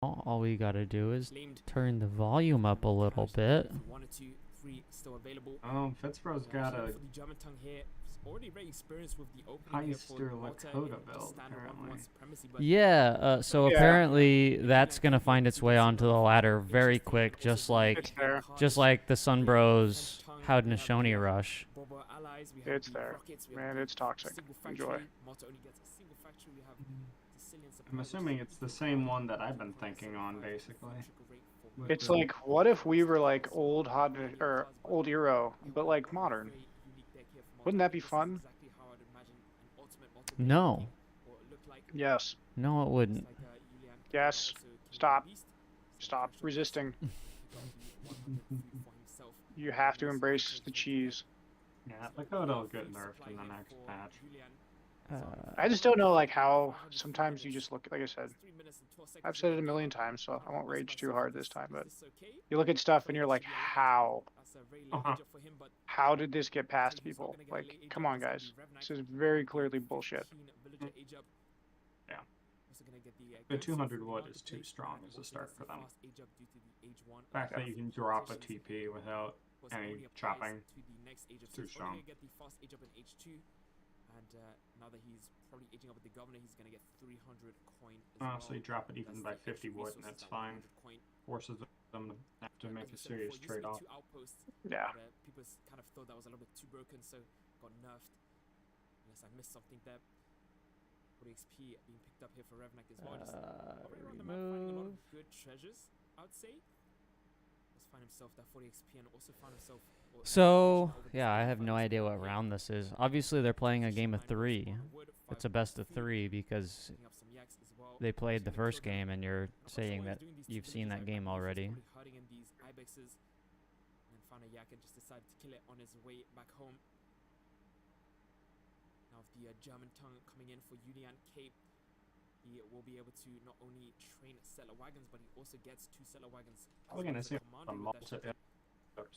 all we gotta do is turn the volume up a little bit. Fitzro's got a Heister Lakota build, apparently. Yeah, so Yeah. apparently that's gonna find its way onto the ladder very quick, just It's like there. the Sunbros Haudenosaunee rush. It's there. Man, it's toxic. Enjoy. I'm assuming it's the same one that I've been thinking on, basically. It's like, what if we were like old hot or old Euro, but like modern? Wouldn't that be fun? No. Yes. No, it wouldn't. Yes. Stop. Stop resisting. You have to embrace the cheese. Yeah, Lakota will get nerfed in the next patch. I just don't know like how sometimes you just look, like I said, I've said it a million times, so I won't rage too hard this time, but you look at stuff and you're like, how? How did this get past people? Like, come on, guys. This is very clearly bullshit. Yeah. The 200 wood is too strong as a start for them. The fact that you can drop a TP without any chopping is too strong. Now that he's probably aging up with the governor, he's gonna get 300 coin as Honestly, drop it even by 50 wood and it's fine. Forces them to have to make a serious trade-off. Yeah. People kind of thought that was a little bit too broken, so got nerfed. Unless I missed something there. 40 XP being picked up here for Revnak as well. Just around the map, finding a lot of good treasures, I would say. Just find himself that 40 XP and also found himself. So, yeah, I have no idea what round this is. Obviously, they're playing a game of 3. It's a best of 3 because they played the first game, and you're saying that you've seen that game already. Found a yak and just decided to kill it on his way back home. Now, the German tongue coming in for Julian Cape, he will be able to not only train settler wagons, but he also gets 2 settler wagons. We're gonna see the multi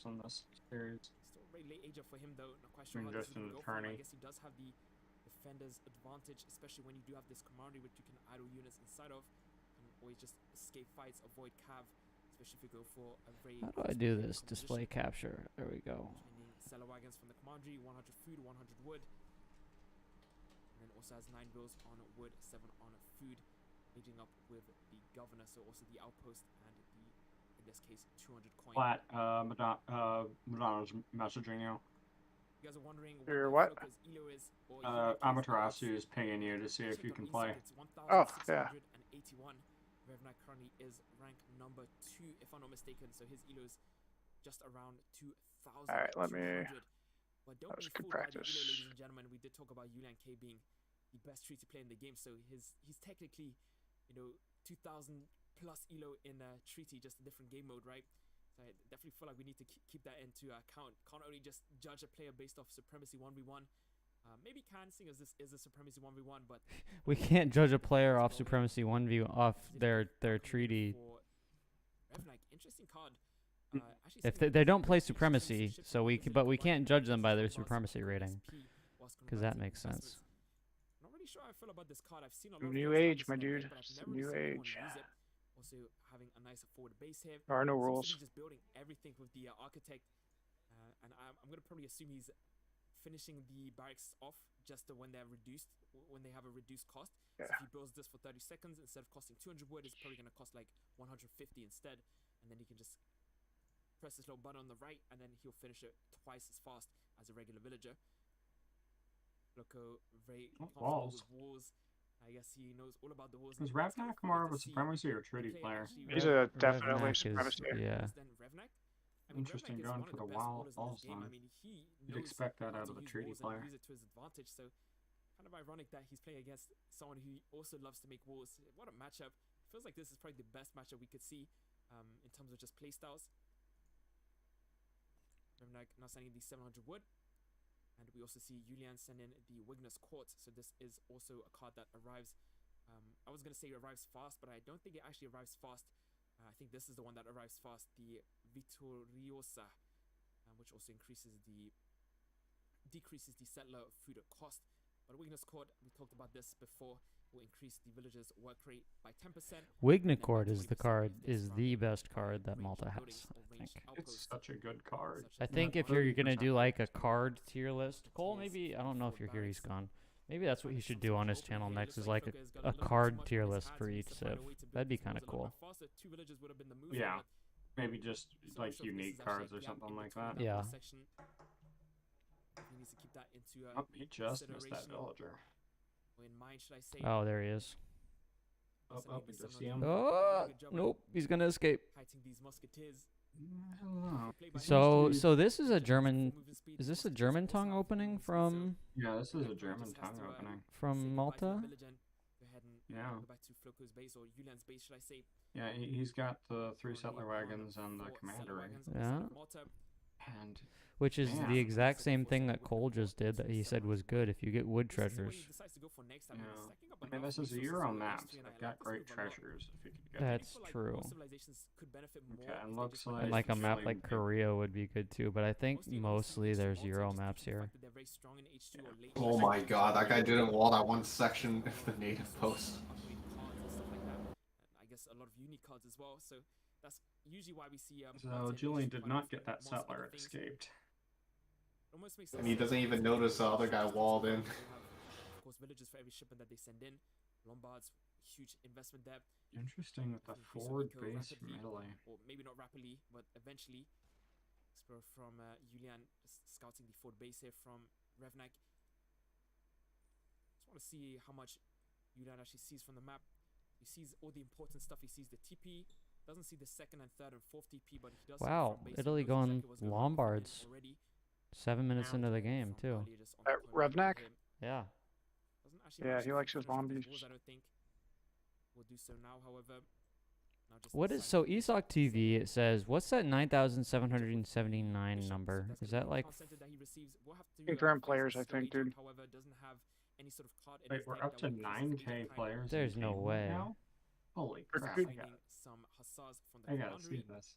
on this series. Still very late age up for him though. Not quite sure how this is going to go for him. I guess he does have the defender's advantage, especially when you do have this commandery which you can idle units inside of, and always just escape fights, avoid cav, especially if you go for a very. How do I do this? Display capture. There we go. Settler wagons from the commandery, 100 food, 100 wood, and then also has 9 bills on wood, 7 on food, aging up with the governor, so also the outpost and the. In this case, 200 coin. Flat, Madonna's messaging you. You guys are wondering what? Amaterasu is pinging you to see if you can play. Oh, yeah. Revnak currently is rank number 2, if I'm not mistaken, so his elo's just around 2,000. Alright, let me. But That was good practice. Ladies and gentlemen, we did talk about Julian K being the best treaty player in the game, so he's technically, 2,000 plus elo in treaty, just a different game mode, right? So I definitely feel like we need to keep that into account. Can't only just judge a player based off supremacy 1v1. Maybe can, seeing as this is a supremacy 1v1, but we can't judge a player off supremacy 1v off their treaty. Interesting card. If they don't play supremacy, so we can't judge them by their supremacy rating, because that makes sense. Sure how I feel about this card. I've seen a lot New of age, my dude. But I've It's never new really age. Also having a nice forward base here. There are no He's rules. also just building everything with the architect, and I'm gonna probably assume he's finishing the barracks off just when they're reduced, when they have a reduced cost. Yeah. So if he builds this for 30 seconds instead of costing 200 wood, it's probably gonna cost like 150 instead, and then he can just press this little button on the right, and then he'll finish it twice as fast as a regular villager. Loco very comfortable with walls. I guess he knows all about the walls. Is Revnak more of a supremacy or treaty player? He's a definitely Revnak supremacy. yeah. Interesting, going for the walls then. You'd expect that out of a treaty player. Use it to his advantage, so kind of ironic that he's playing against someone who also loves to make walls. What a matchup. Feels like this is probably the best matchup we could see in terms of just playstyles. Revnak now sending the 700 wood. And we also see Julian send in the Wigner's Court, so this is also a card that arrives. I was going to say it arrives fast, but I don't think it actually arrives fast. I think this is the one that arrives fast, the Vittoriosa, which also decreases the settler food cost. But Wigner's Court, we talked about this before. will increase the villagers' work rate by 10%. Wignicord is the best card that Malta has, I think. It's such a good card. I think if you're gonna do like a card tier list, Cole, maybe, I don't know if you're here, he's gone. Maybe that's what he should do on his channel next, is like a card tier list for each civ. That'd be kind of cool. Yeah, maybe just like unique cards or something like that. Yeah. Oh, he just missed that villager. Oh, there he is. Oh, we just see him. Oh, nope, he's gonna escape. Hello. So this is a German. Is this a German tongue opening from Yeah, this is a German tongue opening. from Malta? Yeah. Yeah, he's got the 3 settler wagons and the commandery. Yeah. And Which is Man. the exact same thing that Cole just did that he said was good if you get wood treasures. yeah, I mean, this is a Euro map, so they've got great treasures if you could get them. That's true. Okay, and looks like And like a map really like big- Korea would be good too, but I think mostly there's Euro maps here. Oh my god, that guy didn't wall that one section of the native post. I guess a lot of unique cards as well. So that's usually why we see. So Julian did not get that settler, it escaped. And he doesn't even notice the other guy walled in. Of course, villagers for every shipment that they send in. Lombards, huge investment there. Interesting with the Increase forward Eco base rapidly, melee. or maybe not rapidly, but eventually. Explore from Julian scouting the forward base here from Revnak. Just want to see how much Julian actually sees from the map. He sees all the important stuff. He sees the TP. Doesn't see the second and third and fourth TP, but he does. see the Wow, front base, Italy knows going exactly what's on Lombards. already. 7 minutes into the game too. From earlier just on the point Revnak? for him. Yeah. Doesn't actually Yeah, manage he to likes his finish off those zombies. walls, I don't think. We'll do so now, however. Now just What is deciding so to ESOC TV? It says what's that 9,779 number? That's Is the that like cost center that he receives. We'll have to, Concurrent face players, this I think, agent, dude. However, doesn't have any sort of card in Wait, his we're deck up that to will use his 9k agent kind players. There's in no game way. now? Holy For crap. good. finding some hussars from the I gotta see commandery. this.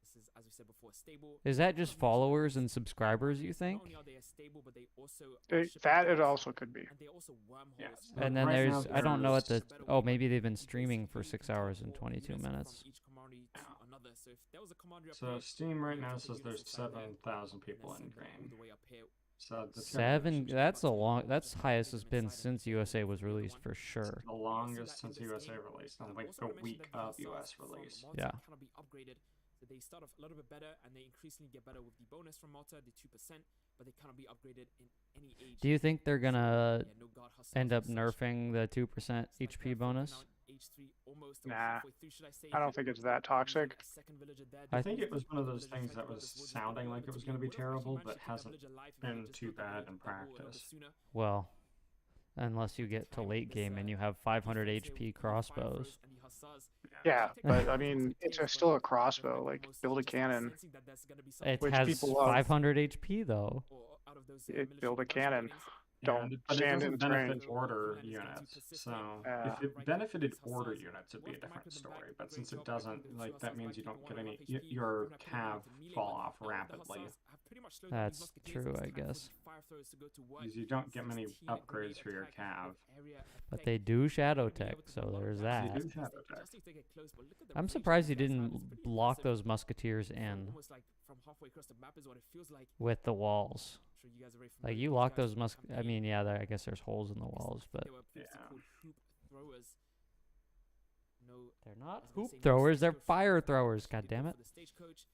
This is, as we said before, stable. Is that just followers and subscribers, you think? Not only are they stable, but they also That it also could be. and they also wormholes. Yeah, so And then right now there's I don't know what the there's- oh maybe they've been streaming for 6 hours and 22 minutes. So Steam right now says there's 7,000 people in game. So the That's highest it's been since USA was released for sure. the longest since USA released, and like the week of US release. Yeah. Cannot be upgraded. So they start off a little bit better, and they increasingly get better with the bonus from Malta, the 2%, but they cannot be upgraded in any age. Do you think they're gonna Yeah, no guard hussars end up as such. nerfing the 2% It's like, HP focusing bonus? now on H3 almost Nah, halfway through, should I say. I don't think it's that toxic. A second villager there. I I think These it was one of those villagers things tried that to was go towards the sounding border, like it but was to going to be would have actually terrible, managed but to keep that hasn't villager alive if he been had just too built that bad village in double a little bit practice. sooner. Well, unless you get to late game and you have 500 HP crossbows. Yeah, but I mean, it's still a crossbow. Like, build a cannon. It Which has people love. 500 HP though. Build a cannon. Yeah, Don't but it stand doesn't in benefit train. order units. So Yeah. if it benefited order units, it'd be a different story. But since it doesn't, like that means you don't get any. Your cav fall off rapidly. That's true, I guess. Because you don't get many upgrades for your cav. But they do shadow tech, so there's You that. do shadow tech. I'm surprised you didn't block those musketeers in Almost like from halfway across the map is what it feels like. with the walls. I'm sure you guys are very Like familiar you with lock these those guys from I campaign. mean, yeah, I guess there's holes in the walls, but They were previously Yeah. called hoop throwers. No, they're I not was gonna hoop say no throwers, they're stagecoach fire for the throwers, stagecoach god damn for it. the stagecoach.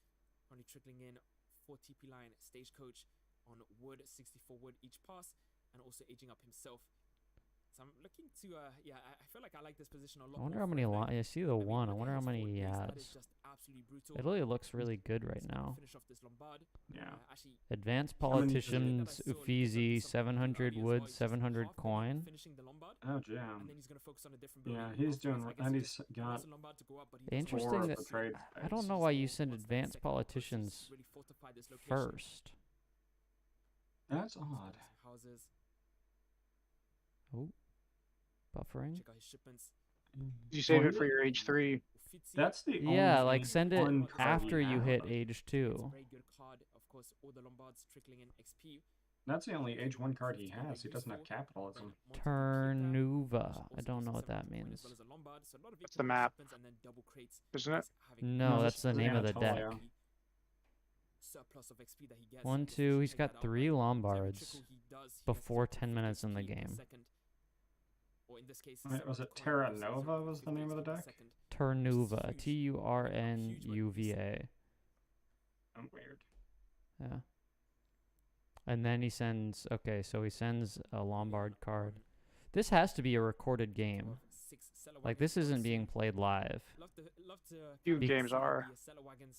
Only trickling in 4 TP line stagecoach on wood, 64 wood each pass, and also aging up himself. So I'm looking to yeah, I feel like I like this position a lot. I wonder more how for many Revnak. I see the I mean, one. I with wonder how his many forward he base, that is has. just absolutely brutal. Italy looks really good right Let's go now. finish off this Lombard. Yeah. Actually, Advanced How many is it? politicians, Uffizi, 700 wood, 700 coin. finishing the Lombard, Oh, and jam. then he's gonna focus on a different Yeah, building he's doing. afterwards. I And guess he's he got wants the Lombard to go up, but he doesn't Interesting four of that- the trade I don't space. know why you send wants that advanced second outpost to politicians really fortify this location. first. That's odd. Houses, Oh, buffering. check out his shipments. You save it for your H3. Uffizi, That's the Yeah, only like send it one card after we you have. hit age it's a 2. very good card. Of course, all the Lombards trickling in XP. That's the only age 1 card he has. He doesn't have capitalism. Ternuva. I don't know what that means. That's the map, isn't it? No, that's the this is name of the deck. Anatolia. 1, 2. He's got 3 Lombards before 10 minutes in the game. Wait, was it Terra Nova was the name of the deck? Ternuva. Turnuva. Oh, weird. Yeah. And then he sends, okay, so he sends a Lombard card. This has to be a recorded game. Like, this isn't being played live. Few games are.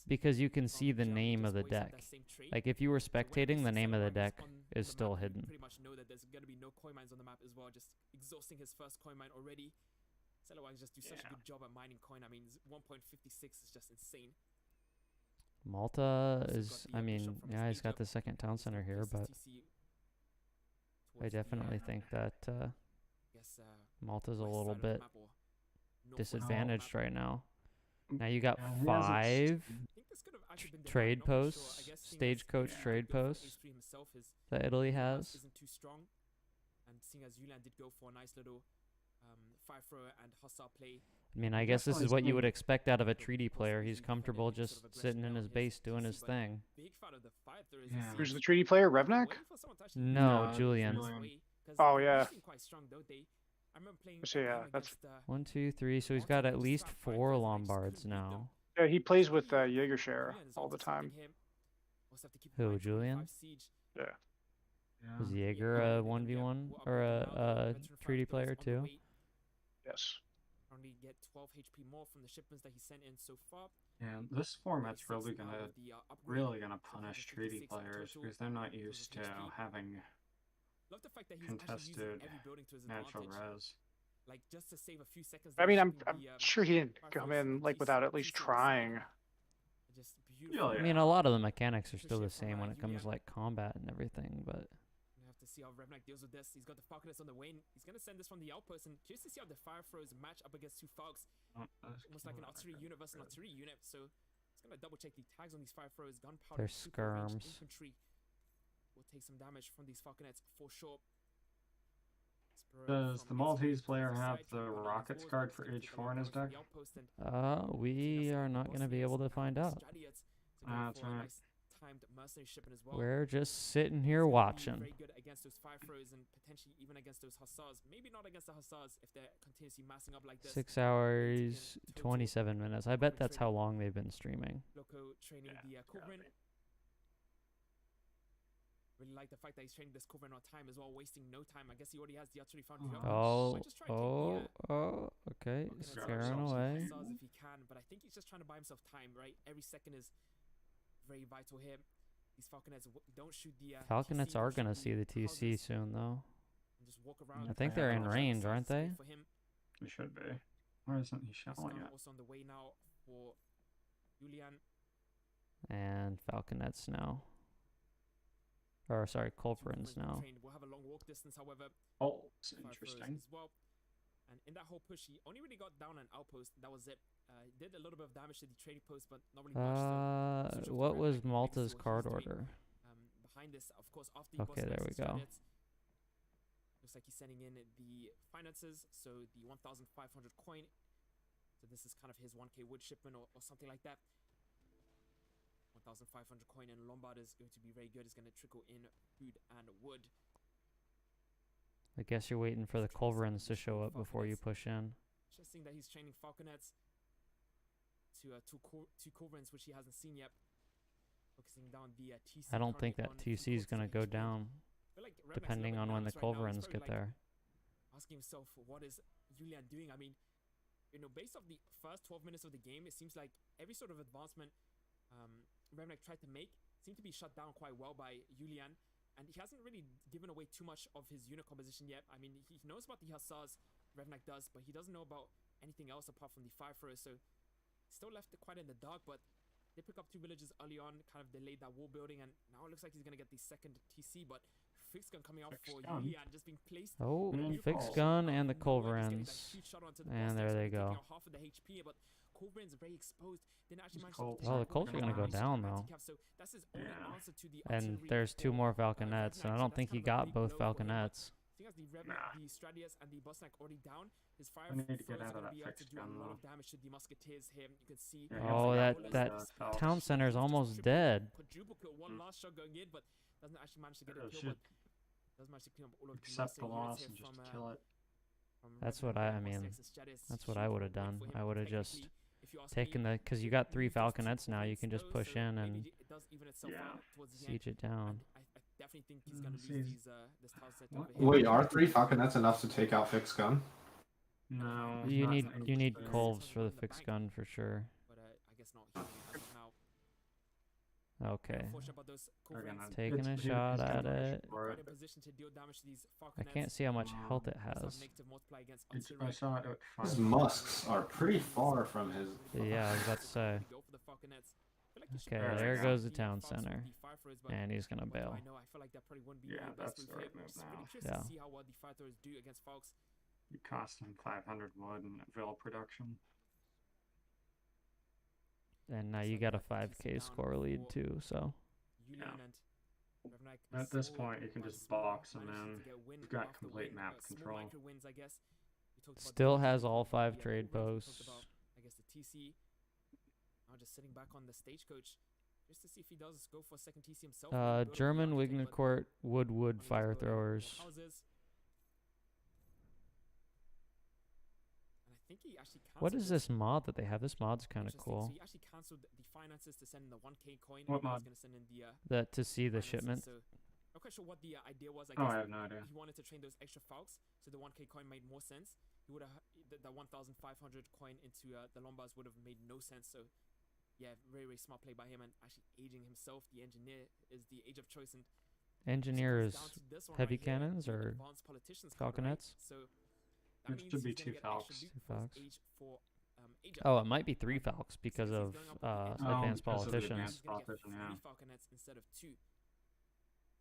Because you can see the name of the deck. Like, if you were spectating, the name of the deck is still hidden. Pretty much know that there's going to be no coin mines on the map as well, just exhausting his first coin mine already. Sellowagons just do such a good job at mining coin. I mean, 1.56 is just insane. Malta is, I mean, yeah, he's got the second town center here, but I definitely think that Malta's a little bit disadvantaged right now. Now you got Yeah, he hasn't 5 trade posts, stagecoach trade posts that Italy has. Isn't too strong, and seeing as Yulan did go for a nice little 5-thrower and hussar play. I mean, I guess this is what you would expect out of a treaty player. He's comfortable just sitting in his base doing his thing. Yeah. Who's the treaty player? Revnak? No, No, Julian. Oh, yeah. So yeah, that's 1, 2, 3. So he's got at least 4 Lombards now. yeah. He plays with Jaegershare all the time. Who, Julian? Yeah. Was Jaeger a 1v1 or a treaty player too? Yes. Only get 12 HP more from the shipments that he sent in so far. Yeah, this format's really gonna punish treaty players because they're not used to having Love the fact that he's actually using contested every building to his natural advantage. res. Like just to save a few seconds. I mean, there I'm should be, sure he didn't fire come force in from like TC without at least TC on trying. site. Just beautiful. Yeah. I mean, a lot of the mechanics are still the Appreciate same when from, it comes Julian. like combat and everything, but We have to see how Revnak deals with this. He's got the Falconets on the way. He's gonna send this from the outpost, and just to see how the fire throws match up against 2 Falcons. Almost like an artillery unit versus an artillery unit. So it's gonna double check the tags on these fire throws. Gunpowder, They're super range skirms. infantry will take some damage from these Falconets for sure. Does the Maltese player have the rockets card for age 4 in his deck? we are not going to be able to find out. That's right. We're just sitting here watching. Very good against those fire throws and potentially even against those hussars. Maybe not against the hussars if they're continuously massing up like this. 6 hours, 27 minutes. I bet that's how long they've been streaming. Loco training the Cobrin. Really like the fact that he's training this Cobrin on time as well, wasting no time. I guess he already has the artillery foundry up. Oh, Might just try and take okay. Falconets Scaring out of away. hussars if he can, but I think he's just trying to buy himself time, right? Every second is very vital here. These Falconets don't shoot the Falconets TC, are don't going to shoot see the TC houses, soon, though. and just walk around. I think they're in range, aren't they? For him. He should be. Why isn't he He's showing it? also on the way now for Julian. And Falconets now. Or, sorry, Culverins now. We'll have a long walk distance, however. Oh, it's fire throws interesting. As well. And in that whole push, he only really got down an outpost. That was it. He did a little bit of damage to the trading post, but not really much. So switch over What to was Revnak, maybe Malta's this is what card he's doing. order? Behind this, of course, after he Okay, got there we go. Looks like he's sending in the finances, so the 1,500 coin. So this is kind of his 1k wood shipment or something like that. 1,500 coin in Lombard is going to be very good. It's going to trickle in food and wood. I guess you're waiting for the Culverins to show up before you push in. Interesting that he's training Falconets to two Culverins, which he hasn't seen yet. Focusing down the TC. I don't think that currently on TC is going to go H1. down, I feel like Revnak's a depending little bit on when the nervous right now. He's Culverins probably get like there. asking himself, what is Julian doing? I mean, based off the first 12 minutes of the game, it seems like every sort of advancement Revnak tried to make seemed to be shut down quite well by Julian, and he hasn't really given away too much of his unit composition yet. I mean, he knows about the hussars, Revnak does, but he doesn't know about anything else apart from the fire throwers, so still left quite in the dark. But they pick up 2 villages early on, kind of delayed that wall building, and now it looks like he's going to get the second TC, but fixed gun coming out for Julian, just being placed. Oh, Mm. fixed gun and the Culverins. And there they go. Half of the HP, but Coldbrain's very exposed. Didn't actually manage Cold. to Well, the Cold Colts are gonna go down though. So that's his only Yeah. answer to the And artillery there's 2 for, more Red Falconets, and I Knight. don't So think that's he kind of a got big both blow for him, but Falconets. seeing as the Red Nah. the Stradius and the Boss Knight already down, his fire I need to get throws out are of gonna that be able to fixed do a gun, lot though. of damage to the Musketeers here. You can see. Yeah, Oh, I that forgot that about the Falcons. town center's Just almost triple, dead. Quadruple kill, one Mm. last shot going in, but doesn't actually manage to get Yeah, a kill. should But does manage to clean up all of accept the units loss here and just from, kill it. from That's Red what I Knight, mean. Boss Knights and Stradius. That's what Huge I would have win done. for him, I would have just technically, if you ask taken me. the, because you got 3 He does 2 Falconets now. You can just points push though, in so and maybe it does even itself Yeah. out towards the end. siege it down. And I definitely think he's gonna see, lose this town set what? over here. Wait, are 3 Falconets enough to take out fixed gun? No. You not need in you need the- Colves for the fixed gun for sure. But I guess not. He as of now. Okay. Unfortunate about those They're Coldbrains. gonna- Taking it's- a he's shot gonna at push it. for Right it. in position to deal damage to these I Falconets. can't see how much health it Does have has. negative multiply against I artillery. saw it at His 5. musks are pretty far from his. Yeah, I was about to say. Go for the Falconets. I feel like you should Okay, go there for goes the the town Falcons with center. the fire throws, but And he's gonna what do bail. I know? I feel like that probably wouldn't be Yeah, the best that's move the here. right move Just really now. curious Yeah. to see how well the fire throwers do against Falcons. You cost him 500 wood and Vil production. And now you got a 5k score lead too, so. Julian and Revnak At this small point, you can by just small box him managed in. to get win You've got after complete win, map small control. micro wins, I guess. We talked about Still the has TC, all the 5 trade Coldbrains, we talked posts. about, I guess, the TC. Now just sitting back on the stagecoach just to see if he does go for a second TC himself. maybe build up the German architect, but Wignacourt Wood he does fire go throwers. houses. And I think he actually What cancelled is it. this mod that they have? This mod's kind of Interesting. So cool. he actually cancelled the finances to send in the 1k coin. What and now he's mod? gonna send in the That to see the finances, shipment. So not quite sure what the idea was. I Oh, guess I have no idea. he wanted to train those extra Falcons, so the 1k coin made more sense. He would have the 1,500 coin into the Lombards would have made no sense. So yeah, very very smart play by him and actually aging himself. The engineer is the age of choice and Engineers, down to this one heavy right here, cannons the or advanced politicians card, right? falconets? So that It means should be he's gonna 2 get extra Falcons. loot 2 for his Falcons. age for age Oh, it might be 3 Falcons because he's of going up with the Oh, advanced because of the politicians. advanced He's gonna get politician, yeah. 3 Falconets instead of 2.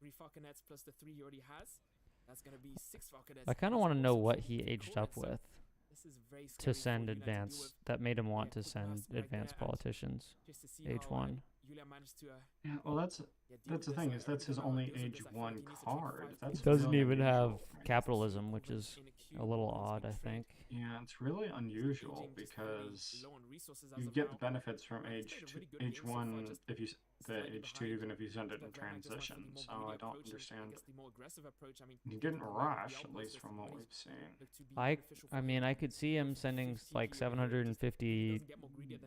3 Falconets plus the 3 he already has. That's gonna be 6 Falconets. I kind of He's want to know also what trained he the aged up Codex, so with this is very scary to for send Julian to deal advanced. with. That made him want to quick send blast right advanced there and politicians. just to see Age how, 1. Julian managed to Yeah, well, that's deal that's the with thing this, is that's his every time only deals with age this, I feel 1 like he needs to take card. 5 That's It doesn't really even have unusual. capitalism, which is a little odd, I think. Yeah, it's really unusual because you get the benefits from age 1 if you the age 2 even if you send it in transition. So I don't understand. He didn't rush, at least from what we've seen. I mean, I could see him sending like 750,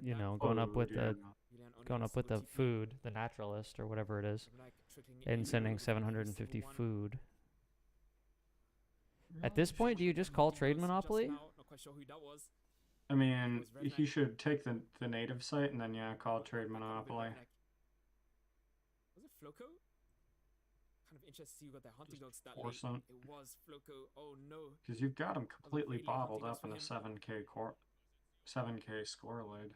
you know, going up with the food, the naturalist or whatever it is, and sending 750 food. At this point, do you just call trade monopoly? I mean, he should take the native site and then yeah, call it trade monopoly. Was it Floco? Kind of interested to see what their hunting dogs that force late. him. It was Floco. Oh no. Because you've got him completely really bottled hunting up in a us for 7k score lead.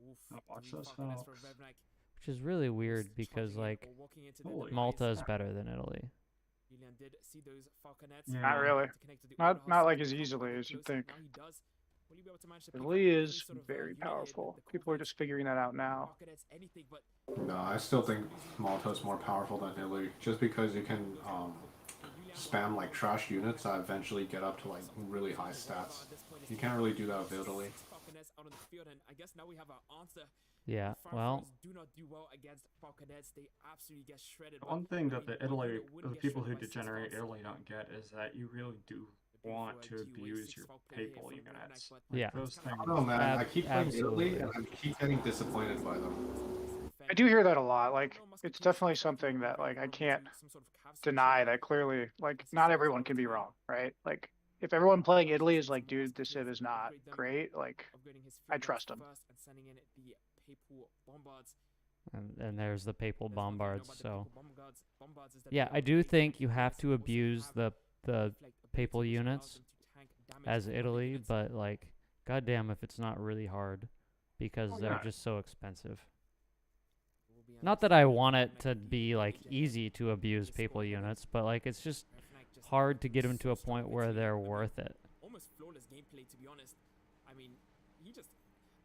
Oof, Now watch 3 those Falconets for Falcons. Revnak. Which is really weird Just because charging in like or walking into the Holy Malta device. is better than Italy. Julian did see those Falconets. Yeah. Not really. To connect to the Not Autohus, like to as come easily very as you'd close. think. Now he does. Will he be able to manage to pick Italy up any is sort of, very unit powerful. the People are Coldbrains, just figuring that out now. Falconets, anything, but No, I still think Malta's more powerful than Italy, just because you can spam like trash units that eventually get up to like really high stats. You can't really do that with Italy. Falconets out on the field, and I guess now we have our answer. Yeah, Fire well, Throwers do not do well against Falconets. They absolutely get shredded. The but, one thing I that mean, the one Italy, unit wouldn't the get people who shredded by 6 degenerate Falcons. Italy don't get is that you really do Would be want for to a abuse QA6 your Falcon player papal here from Revnak, units. but Like, Yeah. those I things. I don't know, man. I keep playing Absolutely. Italy and I keep getting disappointed by them. I do hear that a lot. Like, it's definitely something that like I can't deny that clearly. Like, not everyone can be wrong, right? Like, if everyone playing Italy is like, dude, this civ is not great. Like, I trust them. and there's the papal bombards. So yeah, I do think you have to abuse the papal units as Italy, but like, goddamn if it's not really hard because Oh, they're yeah. just so expensive. Not that I want it to be like easy to abuse papal units, but like it's just hard to get them to a point where they're worth it. Almost flawless gameplay, to be honest. I mean, he just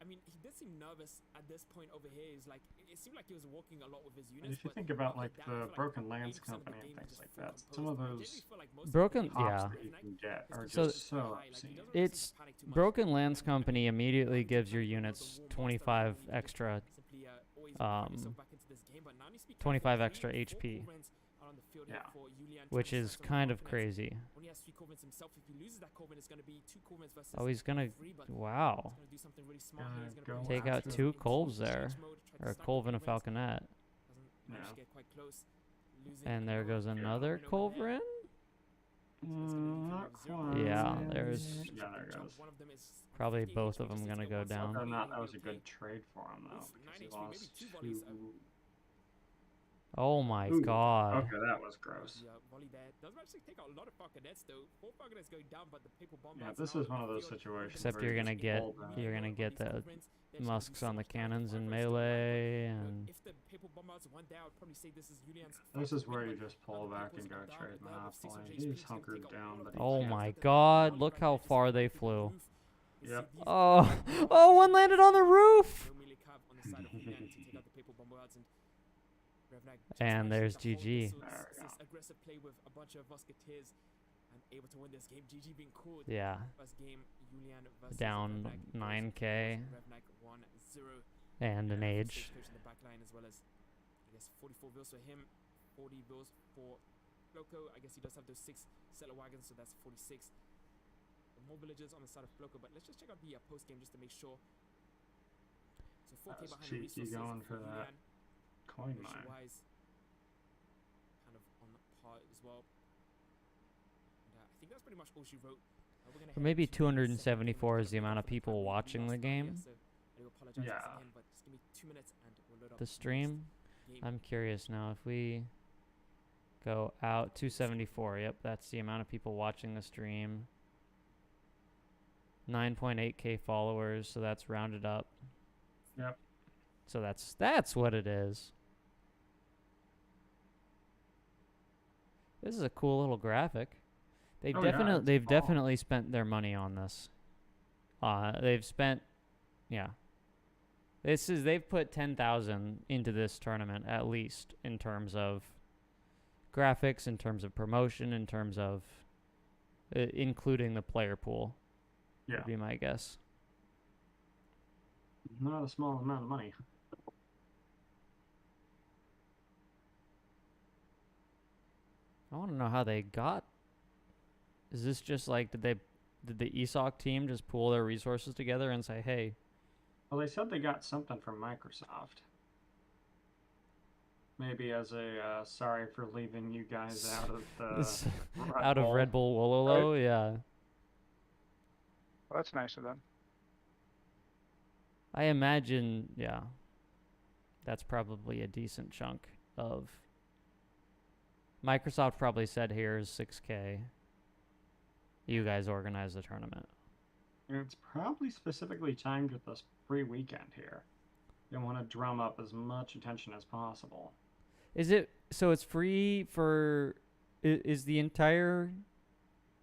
I mean, he did seem nervous at this point over here. He's like, it seemed like he was walking a lot with his And units. if you but think about after like that, I the feel like Broken Lands 80% of the Company and game things just like full that, some of composed. I those genuinely feel like most of the Broken, game hops yeah. that you can get are So- just so high, like, he obscene. doesn't really seem It's to panic too much. Broken Lands And Company immediately wanting to gives your panic units was the war master, 25 right? He just extra, simply, always find yourself back into this game. But now you speak 25 careful. extra 3 or 4 HP, Corvins are on the field here Yeah. for Julian, which trying to is set some kind of confidence. crazy. Only has 3 Corvins himself. If he loses that Corvin, it's going to be 2 Corvins versus Oh, he's gonna, 3, but wow, he's going to do something really smart here. He's Gonna going to go take out after 2 the- Colves there, or a Colv and a Falconet. Doesn't manage to Yeah. get quite close. Losing And there goes Corvin another over there. Culverin? Not quite. Yeah, there's Yeah, there goes. One of them is probably 50 both HP, of them just gonna needs to go get one down. side. Or not, that Maybe was a okay. good trade for him though, Oof, because 9 he HP, maybe lost 2 volleys. 2. Oh my Ooh, god. Okay, that was gross. The volley there does actually take out a lot of Falconets though. 4 Falconets going down, but the paper bomb. Yeah, this is one of those situations. Except where you're you gonna just get- pull back. you're gonna get the Musks on the cannons in melee, and If the paper bombers one day, I would probably say this is Julian's. This is where you just pull back and go trade Monopoly. He's hunkered down, but he oh can't. my god, look how far they flew. Yep. Oh, oh, one landed on the roof! And there's GG. There we go. Aggressive play with a bunch of musketeers and able to win this game. GG being called. Yeah, First game, Julian versus down Revnak. 9k Revnak 1-0. and an age. Coach in the back line, as well as I guess 44 bills for him, 40 bills for Floco. I guess he does have those 6 settler wagons, so that's 46. More villagers on the side of Floco, but let's just check out the post game just to make sure. So 4K That's behind the cheeky resources going for that Julian, coin ratio mine. wise, kind of on par as well. And, I think that's pretty much all she wrote. We're gonna Or head maybe to the second game. 274 is the We're gonna amount of pick up people the time watching the last earlier, game. so I do apologize once Yeah. again, but just give me 2 minutes and we'll load up The next stream? game. I'm curious now if we go out 274. Yep, that's the amount of people watching the stream. 9.8k followers, so that's rounded up. Yep. So that's what it is. This is a cool little graphic. They Oh, yeah, definitely it's they've small. definitely spent their money on this. They've spent, yeah. They've put 10,000 into this tournament at least, in terms of graphics, in terms of promotion, in terms of including the player pool. Yeah, Would be my guess. not a small amount of money. I want to know how they got. Is this just like did the ESOC team just pool their resources together and say, hey, Well, they said they got something from Microsoft. Maybe as a sorry for leaving you guys out of the this Red out of Bull. Red Bull Wololo? Yeah. Well, that's nice of them. I imagine, yeah. That's probably a decent chunk of. Microsoft probably said, here's 6K. You guys organize the tournament. And it's probably specifically timed with this free weekend here. You want to drum up as much attention as possible. Is it so? It's free for. Is the entire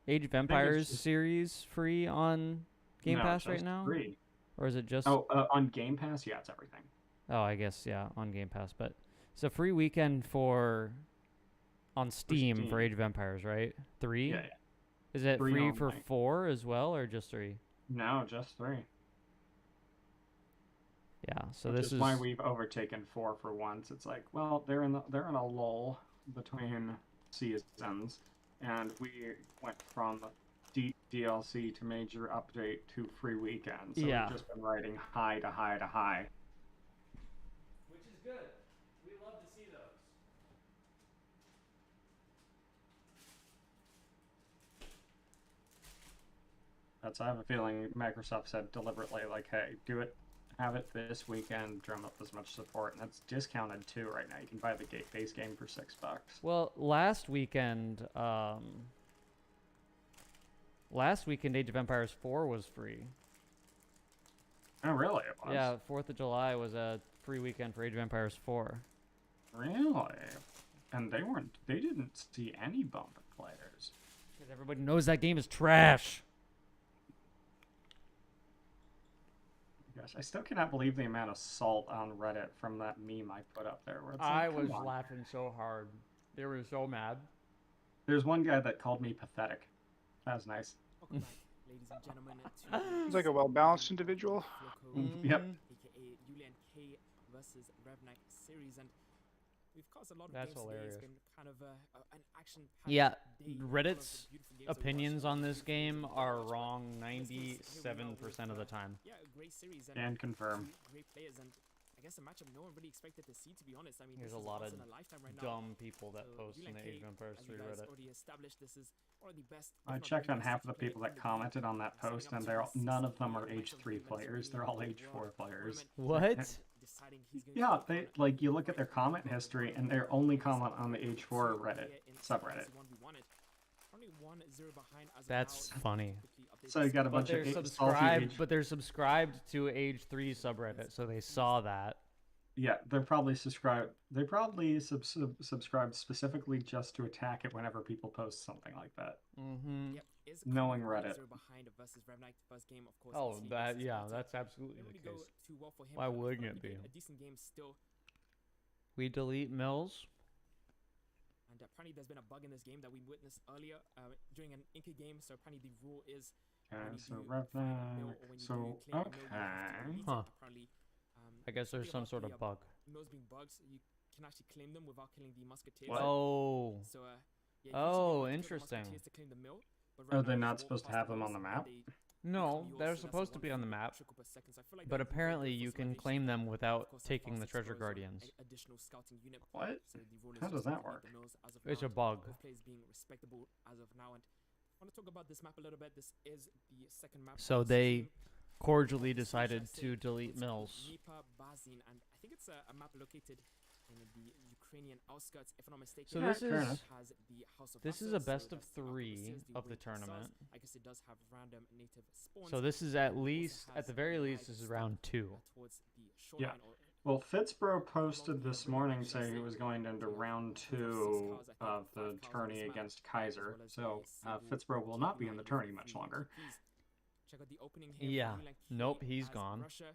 Age of Empires just- series free on Game No, Pass right just now, Free. or is it just? Oh, on Game Pass, yeah, it's everything. Oh, I guess yeah, on Game Pass. But it's a free weekend for on Steam for Steam. Age of Empires, right? 3. Yeah, yeah. Is it 3 free for only. 4 as well, or just 3? No, just 3. Yeah. So Which this is why we've overtaken 4 for once. It's like, well, they're in a lull between seasons, and we went from DLC to major update to free weekend. So Yeah. we've just been riding high to high to high. Which is good. We love to see those. I have a feeling Microsoft said deliberately, like, hey, do it, have it this weekend, drum up as much support, and it's discounted too right now. You can buy the base game for $6. Well, last weekend, Age of Empires 4 was free. Oh, really? It was? Yeah, 4th of July was a free weekend for Age of Empires 4. Really? And they didn't see any bump in players. Because everybody knows that game is trash. Gosh, I still cannot believe the amount of salt on Reddit from that meme I put up there. Where it's I like, was come on. laughing so hard. They were so mad. There's one guy that called me pathetic. That was nice. Welcome back, ladies and gentlemen, to He's like a well-balanced individual. Yep. aka Julian K versus Revnak series, and we've caused a lot of That's games hilarious. today. It's been kind of an action. Yeah, day. Reddit's Beautiful games that we opinions watched. on this game Beautiful are games. wrong In this case, here we are 97% of with, the time. Yeah, a great series Can confirm. two great players, and I guess a matchup no one really expected to see. To be honest, I mean, There's this a is lot once of in a lifetime right now. dumb people that So, post in Julian the K, Age of Empires as you 3 guys Reddit. already established, this is one of the best. if I not checked the on best half of the player people in that the commented on that game. post, Setting and up they're to none of them are matchup H3 between players. They're all H4 players. What? Deciding he's going Yeah, to they like you look at their comment history, and their only comment on the H4 Reddit subreddit. That's funny. So you got a But bunch they're of salty subscribed. H. But they're subscribed to Age 3 subreddit, so they saw that. Yeah, they're probably subscribed. They probably subscribe specifically just to attack it whenever people post something like that. Mm-hmm. Knowing Reddit. Oh, that yeah, that's absolutely the case. Why wouldn't it be? A decent game still. We delete Mills. And apparently there's been a bug in this game that we witnessed earlier during an Inca game. So apparently the rule is Okay, when you so do find a mill Revnak. or when you So do claim a mill, you have to delete it. Huh. Apparently, I guess there's some sort of bug. mills being bugs, you can actually claim them without killing the musketeers. What? Oh. So yeah, oh, usually you have to kill the interesting. musketeers to claim the mill, but Are right they now not just supposed walk to have past them on the mills map? and they No, become yours, they're so that's a supposed to be on the one map, trickle per second. So I feel like but that would be very apparently good you for can civilization. claim them Of without course, that taking fast the treasure explorers are guardians. a additional scouting unit. What? So the rule is How just does to that delete work? the mills as of It's now, a bug. both players being respectable as of now. And I want to talk about this map a little bit. This is the second map. So of this they game. cordially This is, should I decided say, to delete it's called Mills. Dnieper Bazin, and I think it's a map located in the Ukrainian outskirts, if I'm not mistaken. So this fair is enough. has the House of this is Vassals, a best so of that's the map 3 says the of the way to cells. tournament. I guess it does have random native spawns. So this is at Also least, has at the very the least, high this is step, round 2. towards the Yeah. shoreline or Well, Fitzbro posted this morning saying he was going into round 2 of the tourney against Kaiser. So Fitzbro will not be in the tourney much longer. Check out the opening here. Yeah. for Yulian Nope, Key he's as gone. Russia.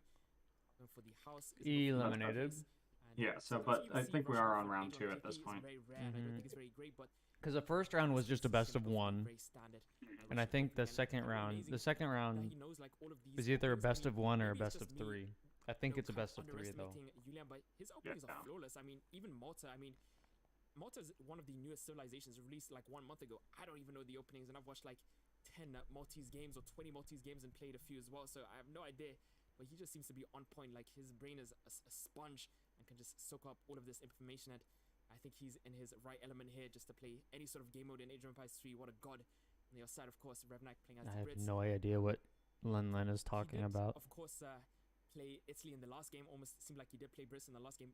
And for the house is both Eliminated. Russians. And Yeah, so sometimes but you I see think we Russia are on for round Age 2 of at this TP is point. very rare, and I don't Mhm. think it's very great, but Because the first round was just a best of 1, very standard, and I Russian think the opening, and second kind of round, amazing the second that round he knows, like, all of these is either a openings. I best mean, of 1 or a maybe it's best of just me, 3. I think it's a kind of best of 3 though. underestimating Julian, but his openings Yeah. are flawless. I mean, even Malta. I mean, Malta is one of the newest civilizations released like 1 month ago. I don't even know the openings, and I've watched like 10 Maltese games or 20 Maltese games and played a few as well. So I have no idea, but he just seems to be on point. Like his brain is a sponge and can just soak up all of this information. And I think he's in his right element here just to play any sort of game mode in Age of Empires 3. What a god! On the other side, of course, Revnak playing as I the have Brits. no idea what Len is He talking did, about. Of course, play Italy in the last game. Almost seemed like he did play Brits in the last game.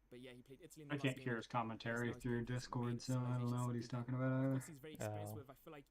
But yeah, he played Italy in the I last can't game. hear his commentary Now he's through playing his Discord, main so I don't know civilization, what he's something talking that, about of either. course, he's very experienced Oh. with. I feel like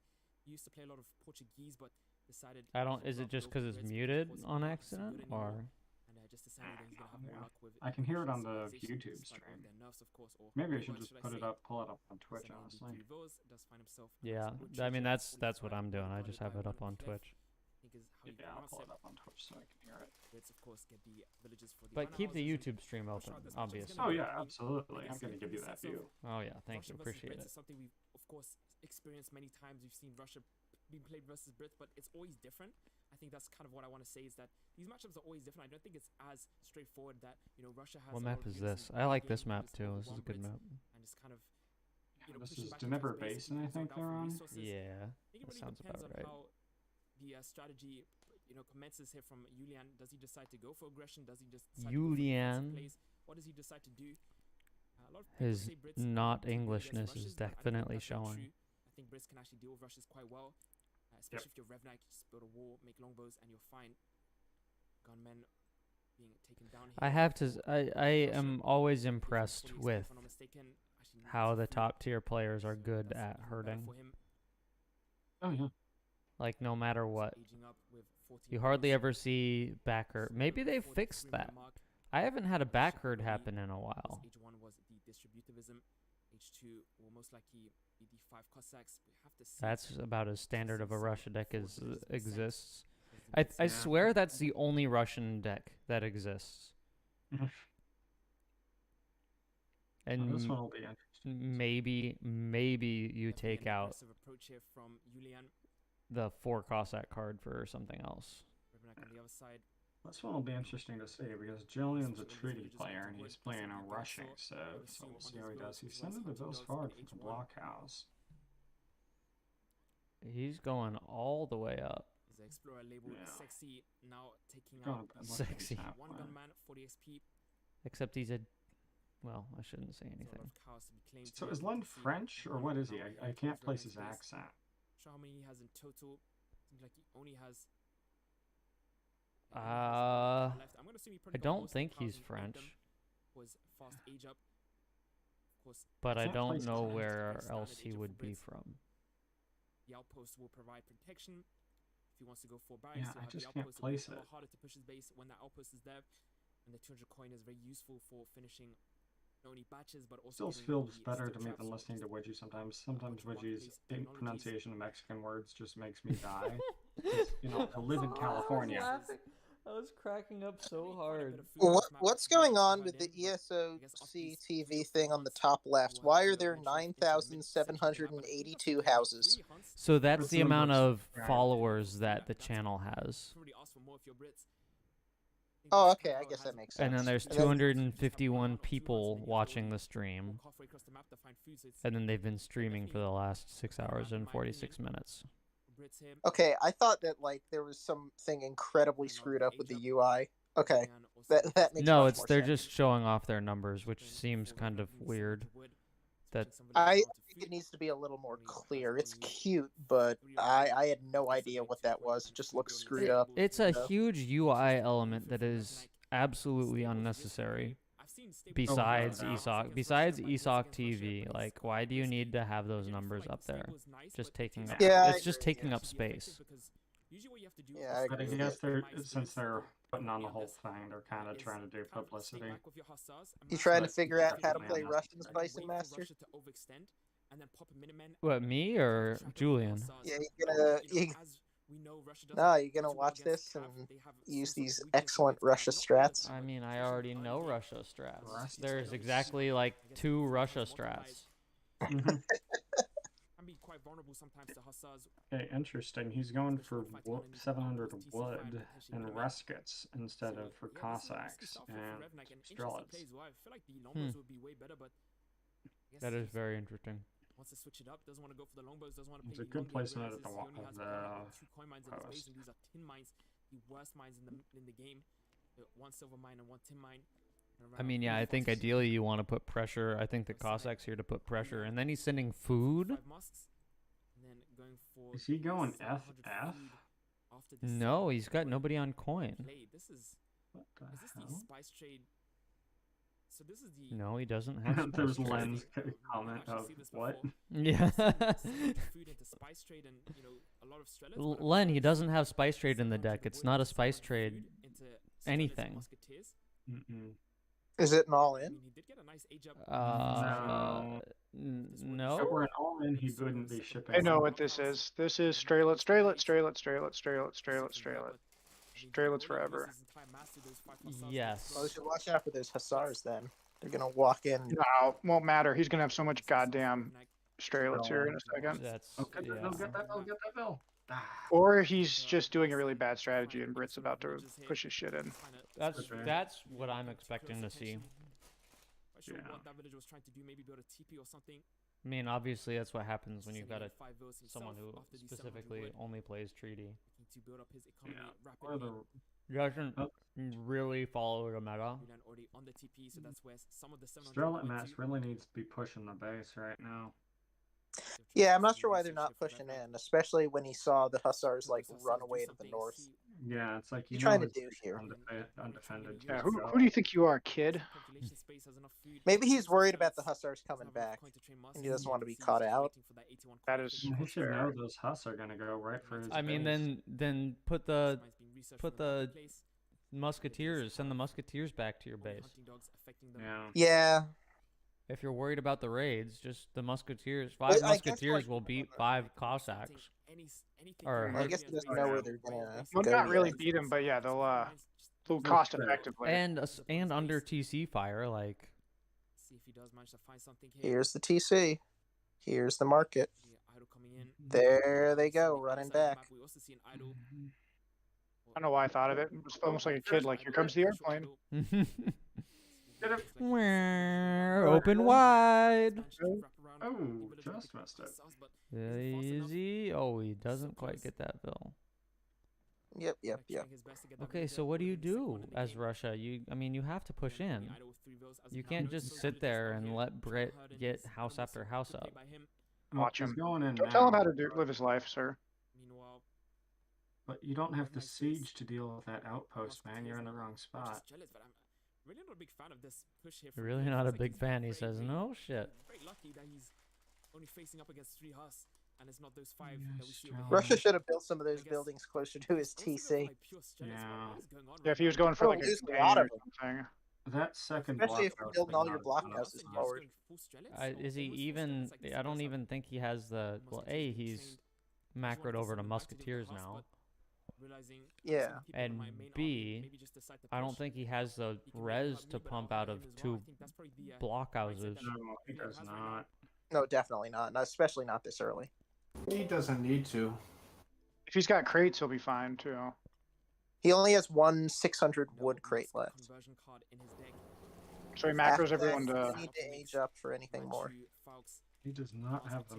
he used to play a lot of Portuguese, but decided. I don't. to Is it drop just the because it's Brits because, of muted course, on he's not so accident, good anymore, or and just decided that he's gonna have more Yeah. luck with. I can hear it on the Asian YouTube civilizations, like stream. their nerfs, of course, or Maybe I reworks, should just should I pull say. it up on Twitch, Sending the honestly. three rows, does find himself yeah. as wood I mean treasure, that's fully what I'm doing. I guarded just by have it one up on cliff, Twitch. I think is how you Yeah, I'll pronounce pull it. it up on Twitch so I can hear it. Brits, of course, get the villages for the But keep the runhouses and YouTube stream Russia, open, this matchup is obviously. gonna Oh be- yeah, I mean, absolutely. like I I'm said, gonna give you in the that sense of view. Oh yeah, thank Russia you. versus Appreciate Brits it. is something we've, of course, experienced many times. We've seen Russia being played versus Brits, but it's always different. I think that's kind of what I want to say is that these matchups are always different. I don't think it's as straightforward that Russia has. What a lot map of is units this? in I like the this game, map just too. This is a overwhelm good Brits, map. and just kind of This pushing is back into Dnepr his base, Basin, I keeping think himself they're down for on. resources. Yeah, I think it that really sounds depends about on right. how the strategy, commences here from Julian. Does he decide to go for aggression? Does he just decide to go for defensive Julian. plays? What does he decide to do? A lot of people His say Brits not do good against Englishness Russians, is but I don't think definitely that's very showing. true. I think Brits can actually deal with Russians quite well, especially if you're Revnak. Just build a wall, make longbows, and you're fine. Gunmen being taken down here. I have to. I Russia am always is impressed fully with if I'm not mistaken, actually how the 93, top tier players are so good that's at even better hurting. for him. Oh yeah. Like no matter what, Aging up with 14 you hardly rounds. ever see back hurt. So Maybe they before the fixed 3-minute that. mark, I haven't had a back Russia hurt already- happen in a because while. H1 was the distributivism. H2 will most likely be the 5 Cossacks. We have to see. That's about as standard of a see Russia deck four as villages in a sense, exists. because I Yeah. swear that's the only Russian deck that exists. And Well, this one will be interesting. maybe you take Definitely an out aggressive approach here from Julian. the 4 Cossack card for something else. Ribnak on the other side. This one will be interesting to see because Julian's a treaty player and he's playing a rushing civ, so we'll see how he does. He's sending the bills forward for the blockhouse. He's going all the way up. Is the Explorer labeled Yeah. sexy, now taking Going out up and look at his Sexy. half one plan. gunman, 40 XP. Except he's a... Well, I shouldn't say There's a lot anything. of chaos to be claimed So here. is Len You can see French or one what is he? now I he can't has place very his nice base. accent. Show how many he has in total. Seems like he only has. I I'm gonna assume he probably got don't most of think the he's powers in French, them. Was fast age up. Of course, but I Can't don't place know his where accent. else he Standard would age be of Brits. from. the outpost will provide protection. If he wants to go for barracks, Yeah, he'll I have the just can't outpost. It'll be place a lot it. harder to push his base when that outpost is there. And the 200 coin is very useful for finishing not only batches but also. Still getting feels the better steel to me traps, than which listening is to Wedgie sometimes. Sometimes one Wedgie's place technologies. pronunciation of Mexican words just makes me die. 'Cause, you know, I live in California. I was cracking up so Definitely quite a hard. bit of food Well, on this map, what's which is going nice to on hide with the in, but I guess after ESOC these TV 3 or 4 thing on the months, top left? we'll Why have are to there venture into the mid-section to have, but I think 9,782 after houses? 3 hunts, So that's It's the the amount number of of subscribers. followers that the channel has. Probably ask for more if you're Brits. I think Oh, this okay, I Capital guess that has makes And then sense. there's And then- 251 people watching the stream. walk halfway across the map to find food, so it's And then they've been streaming for the last 6 hours and 46 minutes. Brits here. Okay, I thought that like there was something incredibly screwed up with the UI. Okay, And also that because makes No, much it's more they're sense. just showing off their numbers, which going seems for kind of Ribnak needs weird. some wood, that- switching somebody I down to think it food. needs to be a little more Only has clear. It's only cute, but 3 I had no That's a idea big what 2 that coin was. It and just food looks only screwed is up. available It's to a Yeah. huge UI element that is absolutely unnecessary. Besides ESOC, TV, like why do you need to have those numbers up there? Just taking up, Yeah, I it's just agree, taking up space. Yeah, I But I agree. guess since they're putting on the whole thing, they're kind of trying to do publicity. You trying to But figure out how to definitely play unnecessary. Russian Spice Master? What, me or Julian? Yeah, you're gonna watch this and use these excellent Russia strats. I mean, I already know Russia strats. Russia There's strats. exactly like 2 Russia strats. Mhm. Can be quite vulnerable sometimes to hussars. Okay, interesting. He's going for 700 wood and ruskets instead of for Cossacks and Strelets. I feel like the longbows would be way better, but I guess That is very interesting. wants to switch it up. Doesn't want to go for the longbows. Doesn't want to It's play a the good long game, placement whereas at the he wa- only of has the 2 coin mines in his base, post. and these are tin mines, the worst mines in the game. 1 silver mine and 1 tin mine. I mean, yeah, I think ideally you want to put pressure. I think the Cossacks here to put pressure, and then he's sending food. 5 musks, and then going for Is he going 700 FF? food after the No, 700 he's got food nobody on coin. play. This is What the this the hell? spice trade? So this is the No, he doesn't have. There's spice trade. Len's I've comment actually of seen this what? before. Yeah. Food into spice trade and a lot of Strelets, but I've Len, he noticed doesn't have spice trade in the 700 deck. It's wood not a and spice 700 trade. food into Strelets and anything. Musketeers. Mm-mm. Is it an I all-in? mean, he did get a nice age up. No. If it No. were an all-in, he wouldn't be shipping. I know them. what this is. This is Straylet, Straylet, Straylet, Straylet, Straylet, Straylet, Straylet. Strelets forever. Yes. Well, you should watch out for those hussars then. They're gonna walk in. No, won't matter. He's gonna have so much goddamn Straylets here in a second. That's Oh, get that bill, get that bill, get that bill. Ah. Or he's just doing a really bad strategy and Brit's about to push his shit in. That's what I'm expecting to see. Sure Yeah. what that village was trying to do, maybe build a TP or something. I mean, obviously that's what happens when you've got a 5 votes himself someone who after the 700 specifically wood, only plays treaty. looking to build up his economy Yeah. Or rapidly. the Doesn't Oh. really follow the meta. Milan already on the TP, so that's where some of the 700 Strelet went Mass to. really needs to be pushing the base right now. Yeah, I'm not sure why they're not pushing in, especially when he saw the hussars like run away to the north. Yeah, it's like What you know trying to it's do here? undefended. Yeah, just who go. do you think you are, kid? Maybe he's worried about the hussars coming back, and he doesn't want to be caught out. That is He should know those Huss are gonna go right for his I mean, base. then put the musketeers, send the musketeers back to your base. Yeah. Yeah, If you're worried about the raids, just the musketeers. Well, Five I guess, musketeers like, will beat 5 Cossacks. Or I guess he doesn't know where they're gonna Well, go not really yet. beat him, but yeah, they'll That's cost fair. effectively. and under TC fire, like See if he does manage to find something here. Here's the TC. Here's the market. See Idol coming in. There they go, On the running inside of the back. map, we also see an Idol. I don't know why I thought of it. It was almost like a kid, like, here comes the airplane. open wide. Oh, just missed it. Easy. Oh, he doesn't quite get that bill. Yep. Okay, so what do you do as Russia? I mean, you have to push in. You can't just sit there and let Brit get house after house up. Watch He's him. going in Don't tell him now, how to live his life, sir. Meanwhile, but you don't have the siege to deal with that outpost, man. You're in the wrong spot. Really not a big fan of this push here. You're really not a big fan, he says. No shit. Very lucky that he's only facing up against 3 Hus, and it's not those 5 that we see over here. Russia should have built some of those buildings closer to his TC. Yeah. Yeah, if he was going for Bro, like a there's a container lot or of them. something. That second Especially if blockhouse you're building thing all your not enough. blockhouses forward. Is he even? I don't even think he has the. Well, A, he's macroed over to musketeers now. Yeah. And B, I don't think he has the res to pump out of 2 blockhouses. No, he does not. No, definitely not. Especially not this early. He doesn't need to. If he's got crates, he'll be fine too. He only has one 600 wood crate left. So he After macros that, everyone he to. doesn't need to age up for anything more. He does not have the.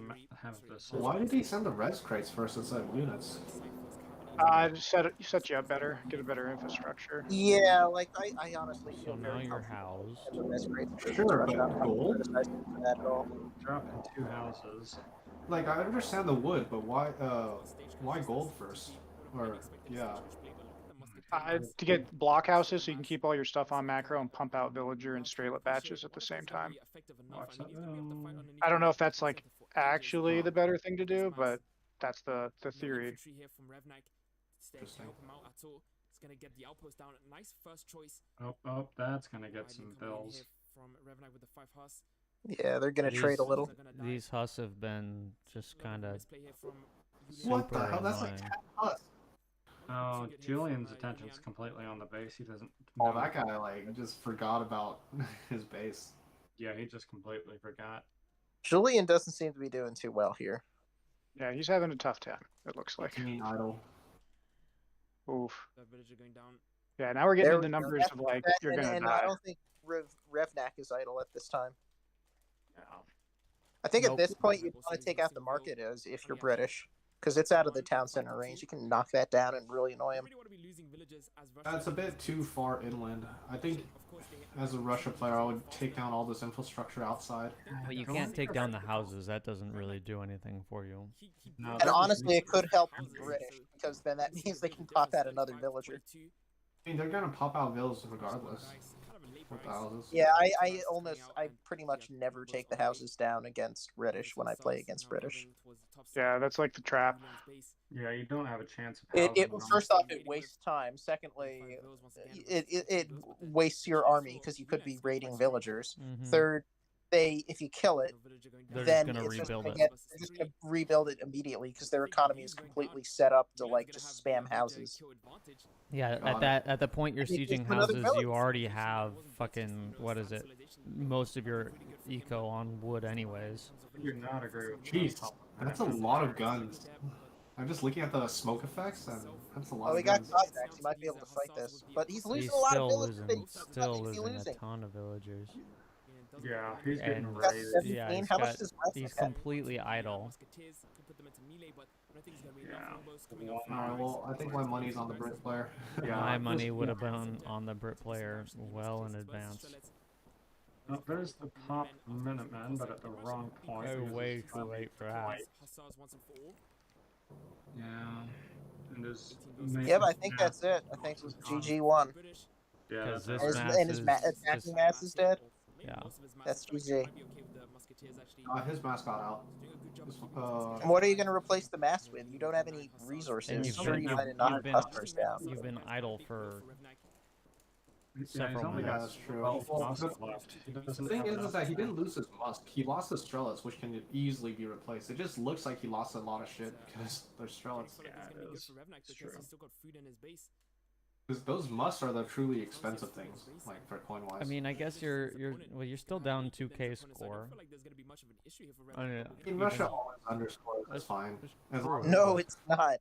Why did he send the res crates first instead of units? Just set you up better, get a better infrastructure. Yeah, like I honestly So feel now very your comfortable house. with the res crates. Sure, but gold? Criticizing for that at all. Drop in 2 houses. Like, I understand the wood, but why gold first? Or, yeah. To get blockhouses so you can keep all your stuff on macro and pump out villager and straylet batches at the same time. Watch that. I don't know if that's like actually the better thing to do, but that's the theory. Interesting. It's gonna get the outpost down. Nice first choice. Oh, that's gonna get some bills. From Revnak with the 5 Hus. Yeah, they're gonna trade a little. These Hus have been just kind of What the super hell? That's like annoying. 10 plus. Oh, Julian's attention's completely on the base. He doesn't. Oh, know- that guy, like, just forgot about his base. Yeah, he just completely forgot. Julian doesn't seem to be doing too well here. Yeah, he's having a tough time, it looks like. Idle. Oof. The villager going down. Yeah, now we're getting There into we go. numbers of like, you're gonna and die. I don't think Revnak is idle at this time. Yeah. I think Nope. at this point you'd want to take out the market as if you're British, because it's out of the town center range. You can knock that down and really annoy him. That's a bit too far inland. I think, as a Russia player, I would take down all this infrastructure outside. But you can't take down the houses. That doesn't really do anything for you. No, And that's- honestly, it could help the British, because then that means they can pop out another villager. I mean, they're gonna pop out villas regardless. With the houses. Yeah, I pretty much never take the houses down against British when I play against British. Yeah, that's like the trap. Yeah, you don't have a chance of. It housing them. first off, it wastes time. Secondly, it wastes your army because you could be raiding villagers. Mhm. Third, if you kill it, They're then just gonna it's just rebuild gonna it. they're just gonna rebuild it immediately because their economy is completely set up to like just spam houses. Yeah, Got at the point you're I mean, sieging it's another houses, village. you already have fucking what is it? Most of your eco on wood, anyways. I do not agree with Jeez, that. that's a lot of guns. I'm just looking at the smoke effects, and that's a lot Oh, of he got guns. Cossacks. He might be able to fight this, but he's losing He's a lot still of villagers. losing, He's still nothing to be losing a losing. ton of villagers. Yeah, he's getting And- Got raided. 17. Yeah, he's How much got- does West He's have? completely idle. Yeah. Alright, well, I think my money's on the Brit player. Yeah, My just- money would have been on the Brit player well in advance. Oh, there's the pop Minutemen, but at the wrong point. Oh, because way it's too not late for that. quite- Yeah. And there's Yeah, but I think that's it. I think GG won. Yeah, Because that's this it. mass And his is attacking just- mass is dead. Yeah. That's GG. His mask got out. And what are you going to replace the mass with? You don't have any resources. And you've Sure, been, you you've, might have knocked you've been, customers down. you've been idle for he's several only got minutes. that's true. Well, The Floss left. He doesn't thing have is enough that he time. didn't lose his Musk. He lost his Strelets, which can easily be replaced. It just looks like he lost a lot of shit because there's Strelets. Yeah, it is. It's true. Because those Musks are the truly expensive things, like for coin wise. I mean, I guess you're still down 2K score. I mean, in Russia, always underscores. That's fine. As long as No, it's not.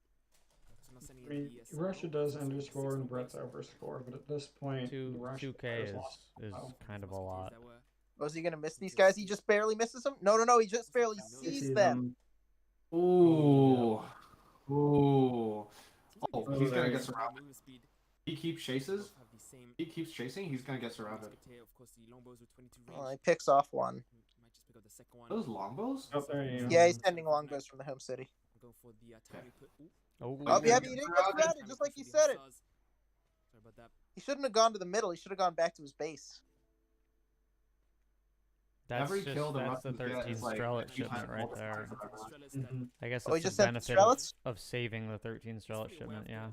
I mean, Russia does underscore and Brett's overscore, but at this point, Russia 2K has lost is well. kind of a lot. Was he gonna miss these guys? He just barely misses them. No, he just barely You sees see them. Ooh. Ooh. Oh, he's there gonna you get surrounded. He keeps chases. He keeps chasing. He's gonna get surrounded. Well, he picks off one. Those longbows? Oh, there you go. Yeah, he's sending longbows from the home city. Oh, Oh, yeah, yeah. but he didn't get surrounded, just like you said it. He shouldn't have gone to the middle. He should have gone back to his base. that's Every just, kill the that's the Russians get 13 is like Strelet 2 shipment times right multiplied there. for everyone. Mhm. I guess Oh, he that's just the sent the benefit Strelets? of saving the 13 Strelet shipment, yeah.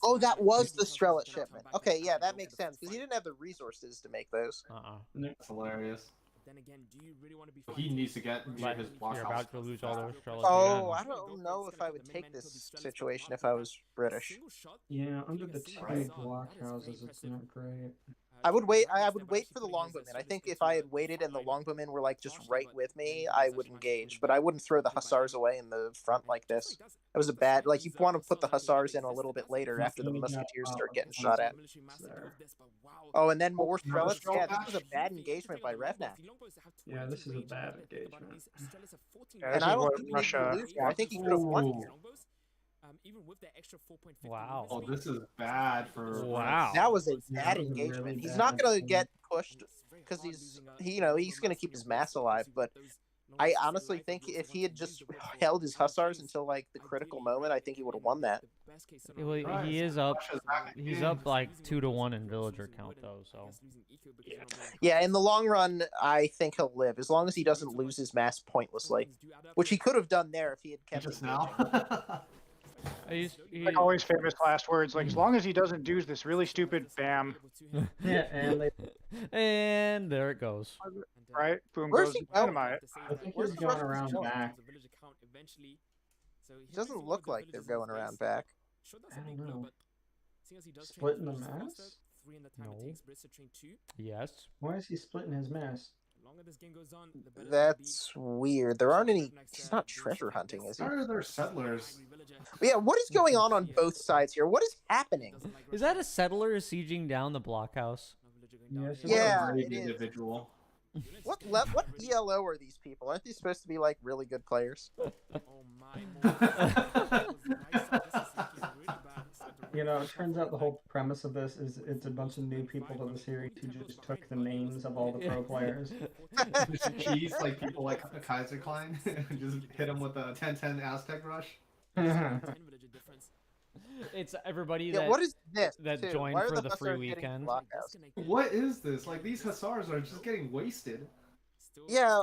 Oh, that was the Strelet shipment. Okay, yeah, that makes sense, because he didn't have the resources to make those. That's hilarious. Then again, do you really want to be He needs to get near But his you're blockhouse. about to lose all those Strelets Oh, I again. don't know if I would take this situation if I was British. Yeah, under the two blockhouses, it's not great. I would wait. I would wait for the longbowmen. I think if I had waited and the longbowmen were like just right with me, I would engage. But I wouldn't throw the hussars away in the front like this. That was a bad. Like you want to put the hussars in a little bit later after the musketeers start getting shot at. Oh, and then more Strelets. Yeah, this was a bad engagement by Revnak. Yeah, this is a bad engagement. Yeah, And this I is don't what think he needs to Russia lose here. I think he could have won here. Wow. Oh, this is bad for. Wow. That was a Yeah, bad that was a engagement. really He's bad not gonna engagement. get pushed because he's gonna keep his mass alive. But I honestly think if he had just held his hussars until like the critical moment, I think he would have won that. Well, Right. he is up. Russia's back in He's game. up like 2-1 in villager count though. So Yeah, in the long run, I think he'll live as long as he doesn't lose his mass pointlessly, which he could have done there if he had kept Just engaging. now. Like always famous last words, like as long as he doesn't do this really stupid bam, Yeah, and they, and there it goes. right? Boom Where's goes he going? dynamite. I think Where's he's the going Russians around going? back. It doesn't look like they're going around back. I don't know. Splitting the mass? No. Yes. Why is he splitting his mass? That's weird. There aren't any. He's not treasure hunting, is he? How are there settlers? But yeah, what is going on both sides here? What is happening? Is that a settler sieging down the blockhouse? Yes, it's Yeah, a Great it is. individual. What ELO are these people? Aren't these supposed to be like really good players? You know, it turns out the whole premise of this is it's a bunch of new people to the series who just took the names of all the pro players. Just cheese like people like Kaiser Klein. Just hit him with a 10-10 Aztec rush. It's everybody Yeah, that what is this? that too? joined Why are for the free Hussars getting weekend. blockhouse? What is this? Like these hussars are just getting wasted. Yeah,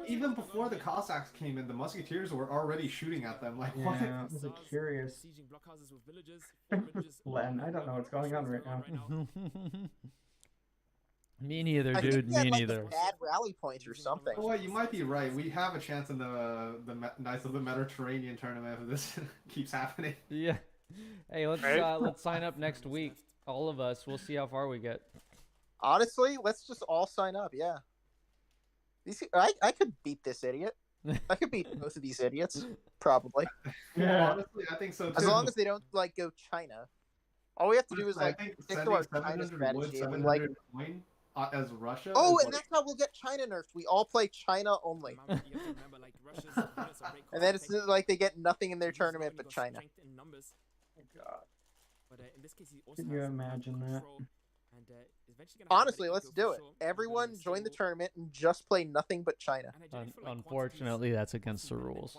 Even before the Cossacks came in, the musketeers were already shooting at them. Like what? Yeah, I was curious. Len, I don't know what's going on right now. Me neither, I think dude. he had, Me like, neither. a bad rally point or something. You know what? You might be right. We have a chance in the Knights of the Mediterranean tournament if this keeps happening. Yeah. Hey, Right? let's sign up next week. All of us. We'll see how far we get. Honestly, let's just all sign up. Yeah. I could beat this idiot. I could beat both of these idiots, probably. Yeah. Honestly, I think so too. As long as they don't like go China. All we have to do is I like think stick to sending our China 700 wood, strategy. And we, like, 700 coin as Russia. oh, is and like- that's how we'll get China nerfed. We all play China only, and then it's like they get nothing in their tournament but China. Oh, God. Can you imagine that? Honestly, let's do it. Everyone join the tournament and just play nothing but China. Unfortunately, that's against the rules.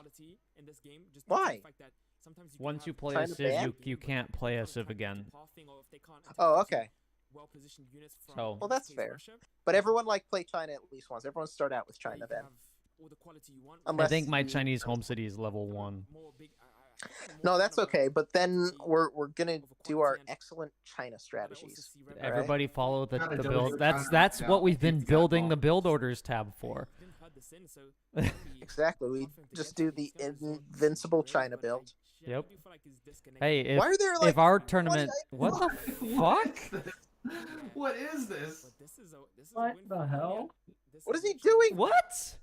Why? Once you play a China Civ, ban? you can't play a Civ again. Oh, okay. So Well, that's fair. But everyone like play China at least once. Everyone start out with China then. I Unless think my Chinese home city is level 1. No, that's okay. But then we're gonna do our excellent China strategies. all right? Everybody follow the, Gotta the do build. it. That's Yeah, what we've been keep that building the going. build orders tab for. Exactly. We just do the invincible China build. Yep. Hey, if Why are there like if our 20 tournament, what the fuck? What is this? What the hell? What is he doing? What?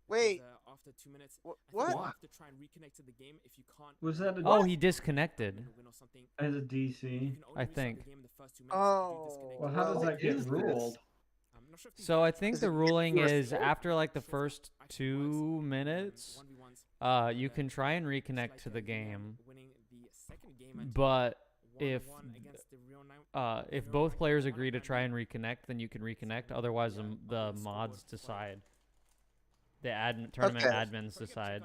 Wait. After 2 minutes, What? you What? have to try and reconnect to the game if you can't. Was that a, Oh, he disconnected. win or something. as a DC? You can only I restart think. the game in the first 2 minutes if you Oh. disconnect. Well, how does What that get is this? ruled? I'm not sure if So I think Is the it ruling your is fault? after like the first 2 minutes, you can try and reconnect to the game, but if both players agree to try and reconnect, then you can reconnect. Otherwise, the mods decide. The tournament Okay. admins decide.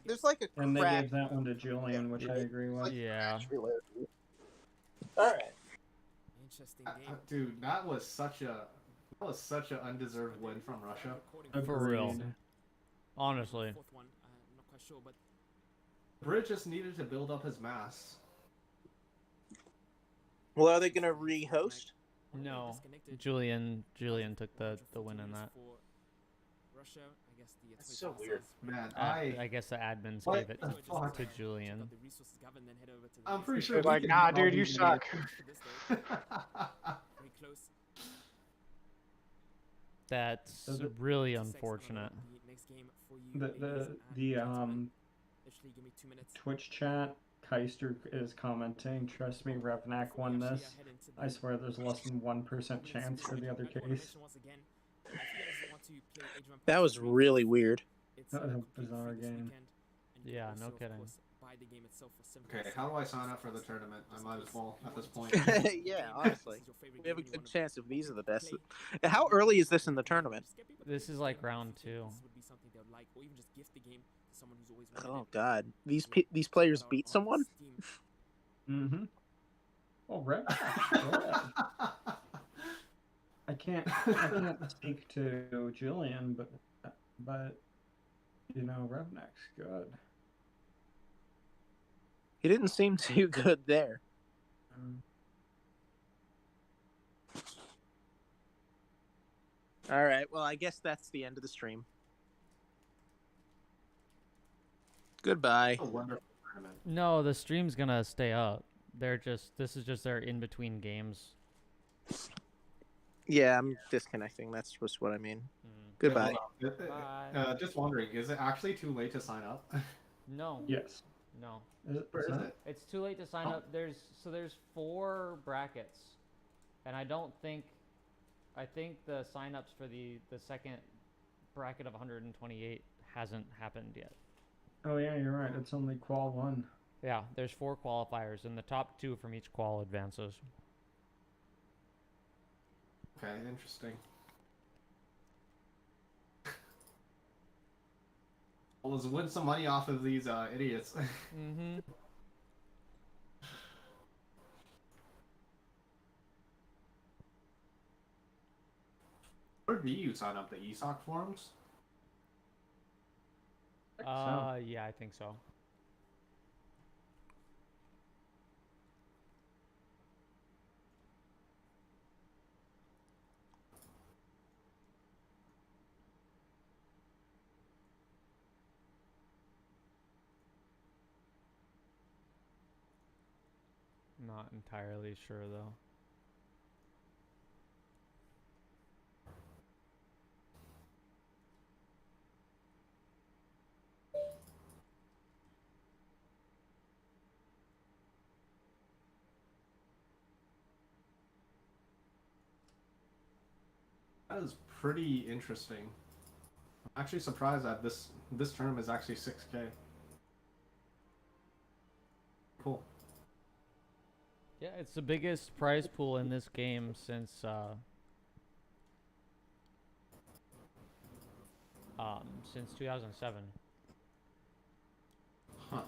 There's like a And they crack. gave that one to Julian, which I agree with. Yeah. All right. Interesting game. Dude, that was such an undeserved win from Russia. For real. Agreed. Honestly. Fourth one, not quite sure, but Brit just needed to build up his mass. Well, are they gonna re-host? No. Julian took the win in that. Russia, I guess the That's so weird. Man, I guess the admins What gave it the fuck? to Julian. I'm pretty sure. They're like, we nah, can dude, you probably suck. Very close. That's So the- really unfortunate. The Literally give me 2 minutes. Twitch chat, Keister is commenting, trust me, Revnak won this. I swear there's less than 1% chance for the other case. That was really weird. That was a bizarre game. Yeah, no kidding. Okay, how do I sign up for the tournament? I might as well at this point. Yeah, honestly. We have a good chance if these are the best. How early is this in the tournament? This is like round 2. Oh God, these players beat someone. Mm-hmm. Oh, Revnak's good. I can't speak to Julian, but you know, Revnak's good. He didn't seem too good there. All right. Well, I guess that's the end of the stream. Goodbye. A wonderful tournament. No, the stream's gonna stay up. This is just their in-between games. Yeah, I'm disconnecting. That's just what I mean. Mm. Goodbye. Hold on. Just wondering, is it actually too late to sign up? No. Yes. No. Where is it? It's too late to sign up. There's 4 brackets. And I think the sign-ups for the second bracket of 128 hasn't happened yet. Oh yeah, you're right. It's only qual 1. Yeah, there's 4 qualifiers, and the top 2 from each qual advances. Okay, interesting. Well, let's win some money off of these idiots. Mm-hmm. Where do you sign up? The ESOC forums? Yeah, I think so. Not entirely sure though. That is pretty interesting. I'm actually surprised that this term is actually 6K. Cool. Yeah, it's the biggest prize pool in this game since 2007. Huh.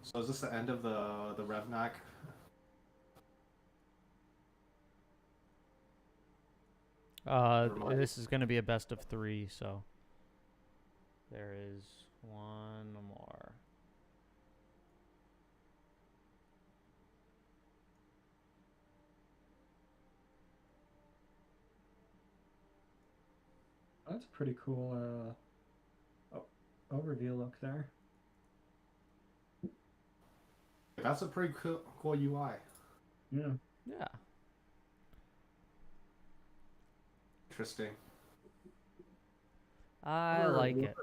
So is this the end of the Revnak? This is gonna be a best of 3, so There is one more. That's a pretty cool overview look there. That's a pretty cool UI. Yeah. Yeah. Interesting. I like it.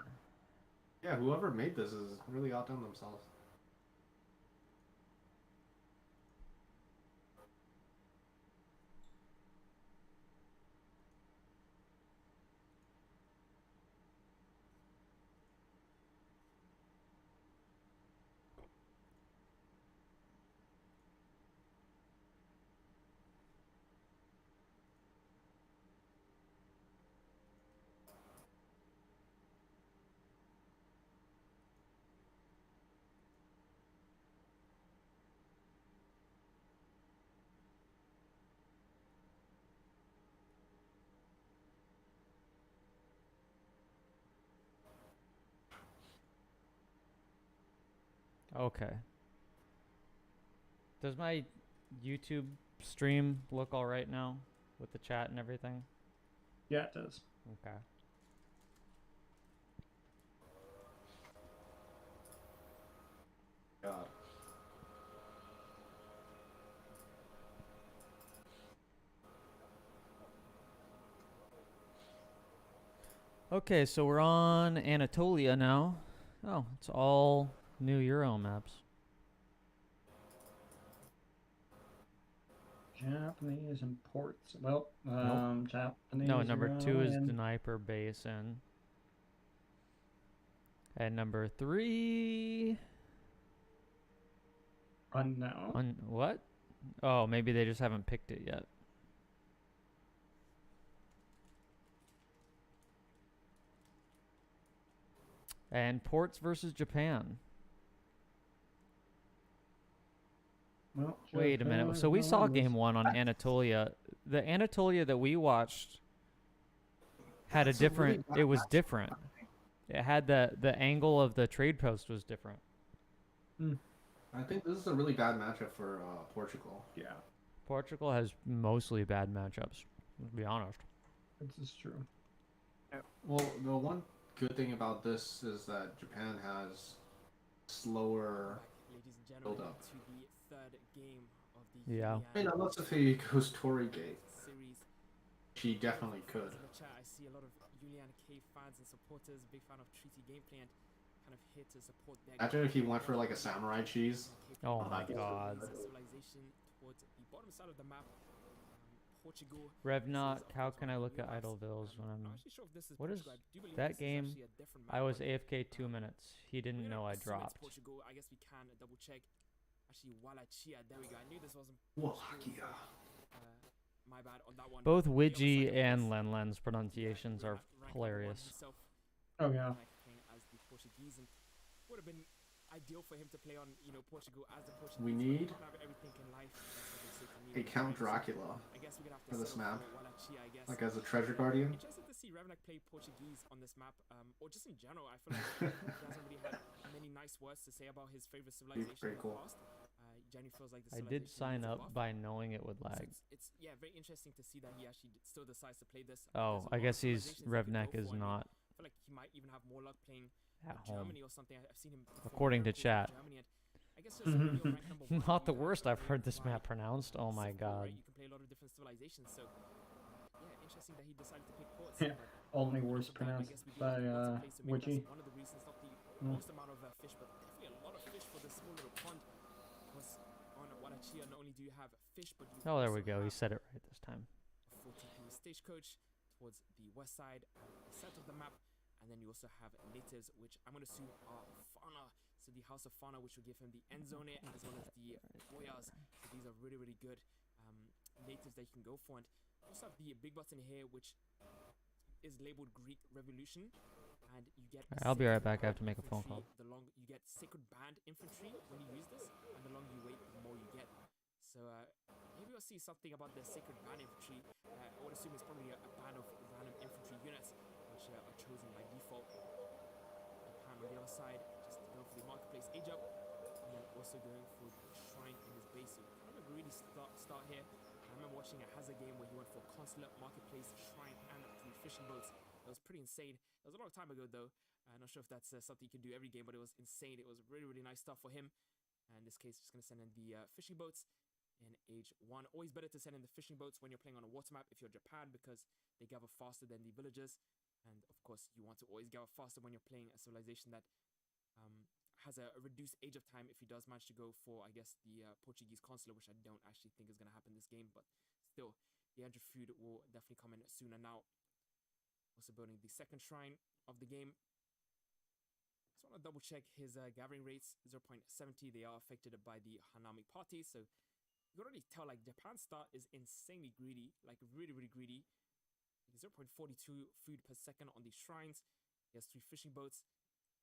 Yeah, whoever made this is really outdone themselves. Okay. Does my YouTube stream look all right now with the chat and everything? Yeah, it does. Okay. God. Okay, so we're on Anatolia now. Oh, it's all new Euro maps. Japanese imports. Well, Japanese. No, number 2 is and Dnieper Basin. And number 3... unknown. What? Oh, maybe they just haven't picked it yet. And ports versus Japan. Well, Wait a minute. Japan So we is saw on this. game 1 on Anatolia. The Anatolia that we watched had That's a a really different. bad It was match. different. It had the angle of the trade post was different. I think this is a really bad matchup for Portugal. Yeah, Portugal has mostly bad matchups. To be honest. this is true. Well, the one good thing about this is that Japan has slower Ladies and build gentlemen, up. to the third game of the Yeah. I mean, unless if he goes Tory Gate, series. she definitely could. In the chat, I see a lot of Julian K fans and supporters, big fan of Treaty gameplay, and kind of here to support their Imagine if he went for like a samurai cheese. Oh Oh my my God. Civilization towards the bottom side of the map. Portugal. Revnot, how can I look at Idlevilles when I'm... Actually sure if this is What is Portugal. I do believe that this is game? actually a different I map, was but, AFK 2 minutes. He we're didn't gonna know I assume it's dropped. Portugal. I guess we can double check. Actually, Wallachia. There we go. I knew this wasn't Wallachia. my bad on that one. Both The other Widgie side of and this, Lenlen's pronunciations are rank number one hilarious. himself, Oh yeah. playing as the Portuguese, and would have been ideal for him to play on, Portugal as the Portuguese. We but need you can have everything in life. That's what they say to me, a right? Count So Dracula I guess we're gonna have to for this settle map. for Wallachia, I guess. Like as a treasure guardian. Interested to see Revnak play Portuguese on this map, or just in general. I feel like he hasn't really had many nice words to say about his favorite civilization pretty in cool. the past. Jenny feels like the I did civilization sign needs a up buff. by knowing it would So lag. it's very interesting to see that he actually still decides to play this. Oh, There's a I lot of guess he's civilizations he could Revnak go is for. I mean, not I feel like he might even have more luck playing at home. Germany or something. I've seen him perform According to miracles in chat. Germany, and I guess just when you're ranked number one, Not you the have worst a I've very heard this wide, map pronounced. Oh my set pool, God. right? You can play a lot of different civilizations, so yeah, interesting that he decided to pick ports. Yeah, but only because worse of that, I pronounced guess we do by have lots of plays to make. Widgie. That's one of the reasons, not the most amount of fish, but definitely a lot of fish for this small little pond. Because on Wallachia, not only do you have fish, but you Oh, there we also go. He have said it right this time. a 14 stagecoach towards the west side and the center of the map, and then you also have natives, which I'm going to assume are fauna. So the House of Fauna, which will give him the end zone, as well as the Boyas. So these are really, really good natives that you can go for. And you also have the big button here, which is labeled Greek Revolution, and you get. I'll be right sacred back. I have to make a phone infantry. call. The long you get sacred band infantry when you use this, and the longer you wait, the more you get. So maybe we'll see something about the sacred band infantry. I would assume it's probably a band of random infantry units, which are chosen by default. on the other side, just going for the marketplace age up, and then also going for the shrine in his base. So kind of a greedy start here. I remember watching a Hazard game where he went for consulate, marketplace, shrine, and 3 fishing boats. It was pretty insane. That was a long time ago though. I'm not sure if that's something you can do every game, but it was insane. It was really, really nice stuff for him. And in this case, just going to send in the fishing boats in age 1. Always better to send in the fishing boats when you're playing on a water map if you're Japan, because they gather faster than the villagers. And of course, you want to always gather faster when you're playing a civilization that has a reduced age of time if he does manage to go for, I guess, the Portuguese consulate, which I don't actually think is going to happen this game. But still, the Andrew food will definitely come in sooner now. Also building the second shrine of the game. Just want to double check his gathering rates. 0.70. They are affected by the Hanami party. So you can already tell, like, Japan's start is insanely greedy, like really, really greedy. 0.42 food per second on these shrines. He has 3 fishing boats,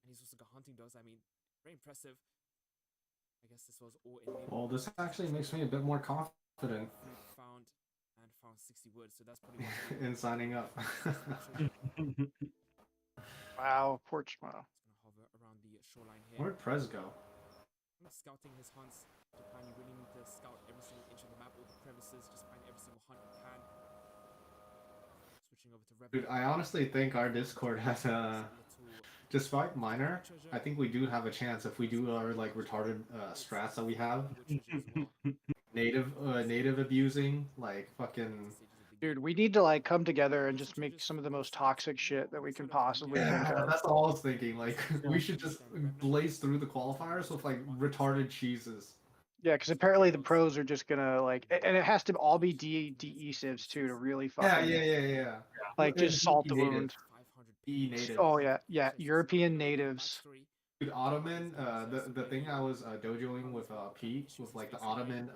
and he's also got hunting dogs. I mean, very impressive. I guess this was all in. Well, this actually makes me a bit more confident. Found 60 wood, so that's probably in signing up. Wow, Portsmouth. It's gonna hover around the shoreline here. Where'd Prez go? Scouting his hunts. Japan, you really need to scout every single inch of the map, all the crevices, just find every single hunt you can. Switching over to Dude, I honestly think our Discord has a, despite minor, I think we do have a chance if we do our like retarded strats that we have. Native abusing, like fucking. Dude, we need to like come together and just make some of the most toxic shit that we can possibly think of. That's all I was thinking. Like, we should just blaze through the qualifiers with like retarded cheeses. Yeah, because apparently the pros are just gonna like, and it has to all be DE civs too to really fucking. Yeah. Like just salt the wound. Native. Oh yeah, European natives. Dude, Ottoman. The thing I was dojoing with Pete was like the Ottoman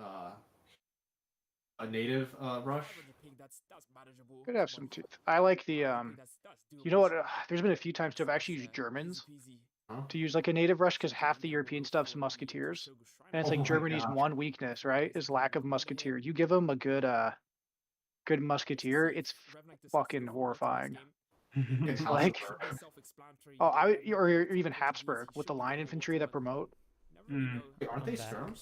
a native rush. Could have some tooth. I like the you know what? There's been a few times too. I've actually used Germans to use like a native rush because half the European stuff's musketeers, and it's like Germany's one weakness, right? Is lack of musketeer. You give them a good good musketeer, it's fucking horrifying. It's Like, oh, or even Habsburg with the line infantry that promote. Aren't they Sturm?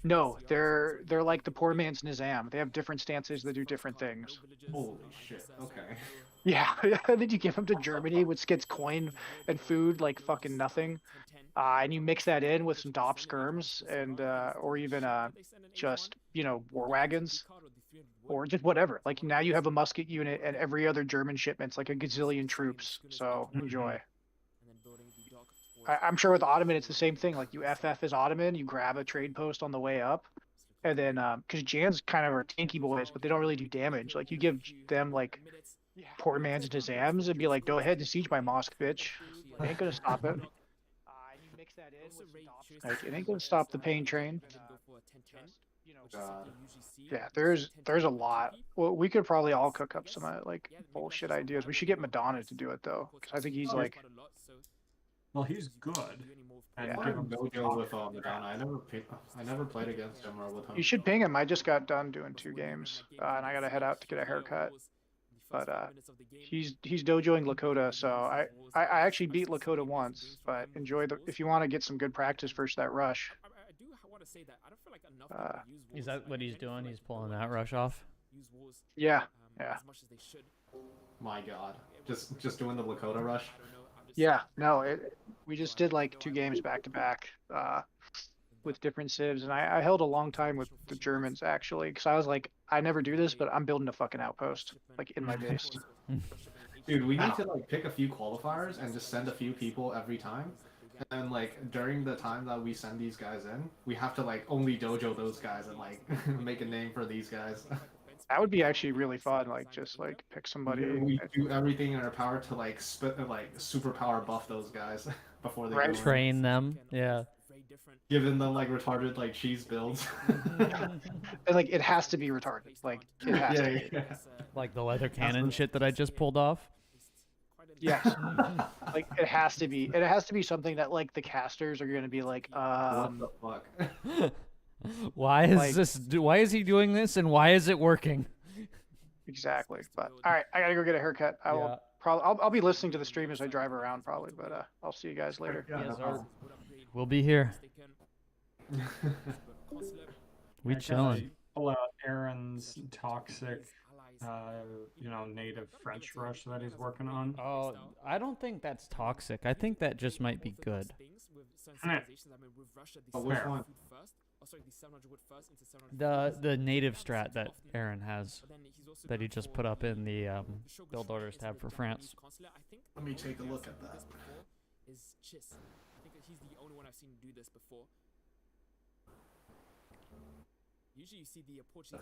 No, they're like the poor man's Nizam. They have different stances that do different things. Holy shit! Okay. Yeah, and then you give them to Germany, which gets coin and food like fucking nothing, and you mix that in with some DOP skirms and or even just war wagons or just whatever. Like now you have a musket unit and every other German shipment's like a gazillion troops. So enjoy. I'm sure with Ottoman it's the same thing. Like you FF as Ottoman, you grab a trade post on the way up, and then because Jans kind of are tanky boys, but they don't really do damage. Like you give them like poor man's Nizams and be like, go ahead and siege my mosque, bitch. It ain't gonna stop it. Like it ain't gonna stop the pain train. Yeah, there's a lot. Well, we could probably all cook up some like bullshit ideas. We should get Madonna to do it though, because I think he's like. Well, he's good. And Yeah. give him dojo with Madonna. I never played against him or with him. You should ping him. I just got done doing 2 games, and I gotta head out to get a haircut. But he's dojoing Lakota, so I actually beat Lakota once. But enjoy if you want to get some good practice versus that rush. Is that what he's doing? He's pulling that rush off? Yeah. My God, just doing the Lakota rush. Yeah, no, we just did like 2 games back to back with different civs, and I held a long time with the Germans actually, because I was like, I never do this, but I'm building a fucking outpost like in my base. Dude, we need to like pick a few qualifiers and just send a few people every time, and then like during the time that we send these guys in, we have to like only dojo those guys and like make a name for these guys. That would be actually really fun. Like just like pick somebody. We do everything in our power to like superpower buff those guys before they go in. Train them. Yeah. Giving them like retarded like cheese builds. And like it has to be retarded. Like it has to be. Yeah. Like the leather cannon shit that I just pulled off. Yes. Like it has to be. It has to be something that like the casters are going to be like, What the fuck? Why is Like- this? Why is he doing this? And why is it working? Exactly. But all right, I gotta go get a haircut. I will Yeah. probably probably I'll be listening to the stream as I drive around probably, but I'll see you guys later. Yeah, no Yes, sir. problem. We'll be here. We I chilling. gotta pull out Aaron's toxic, native French rush that he's working on. Oh, I don't think that's toxic. I think that just might be good. Oh, which one? The native strat that Aaron has, that he just put up in the build orders tab for France. Let me take a look at that. Is Chiss. I think he's the only one I've seen do this before. Usually you see the Portuguese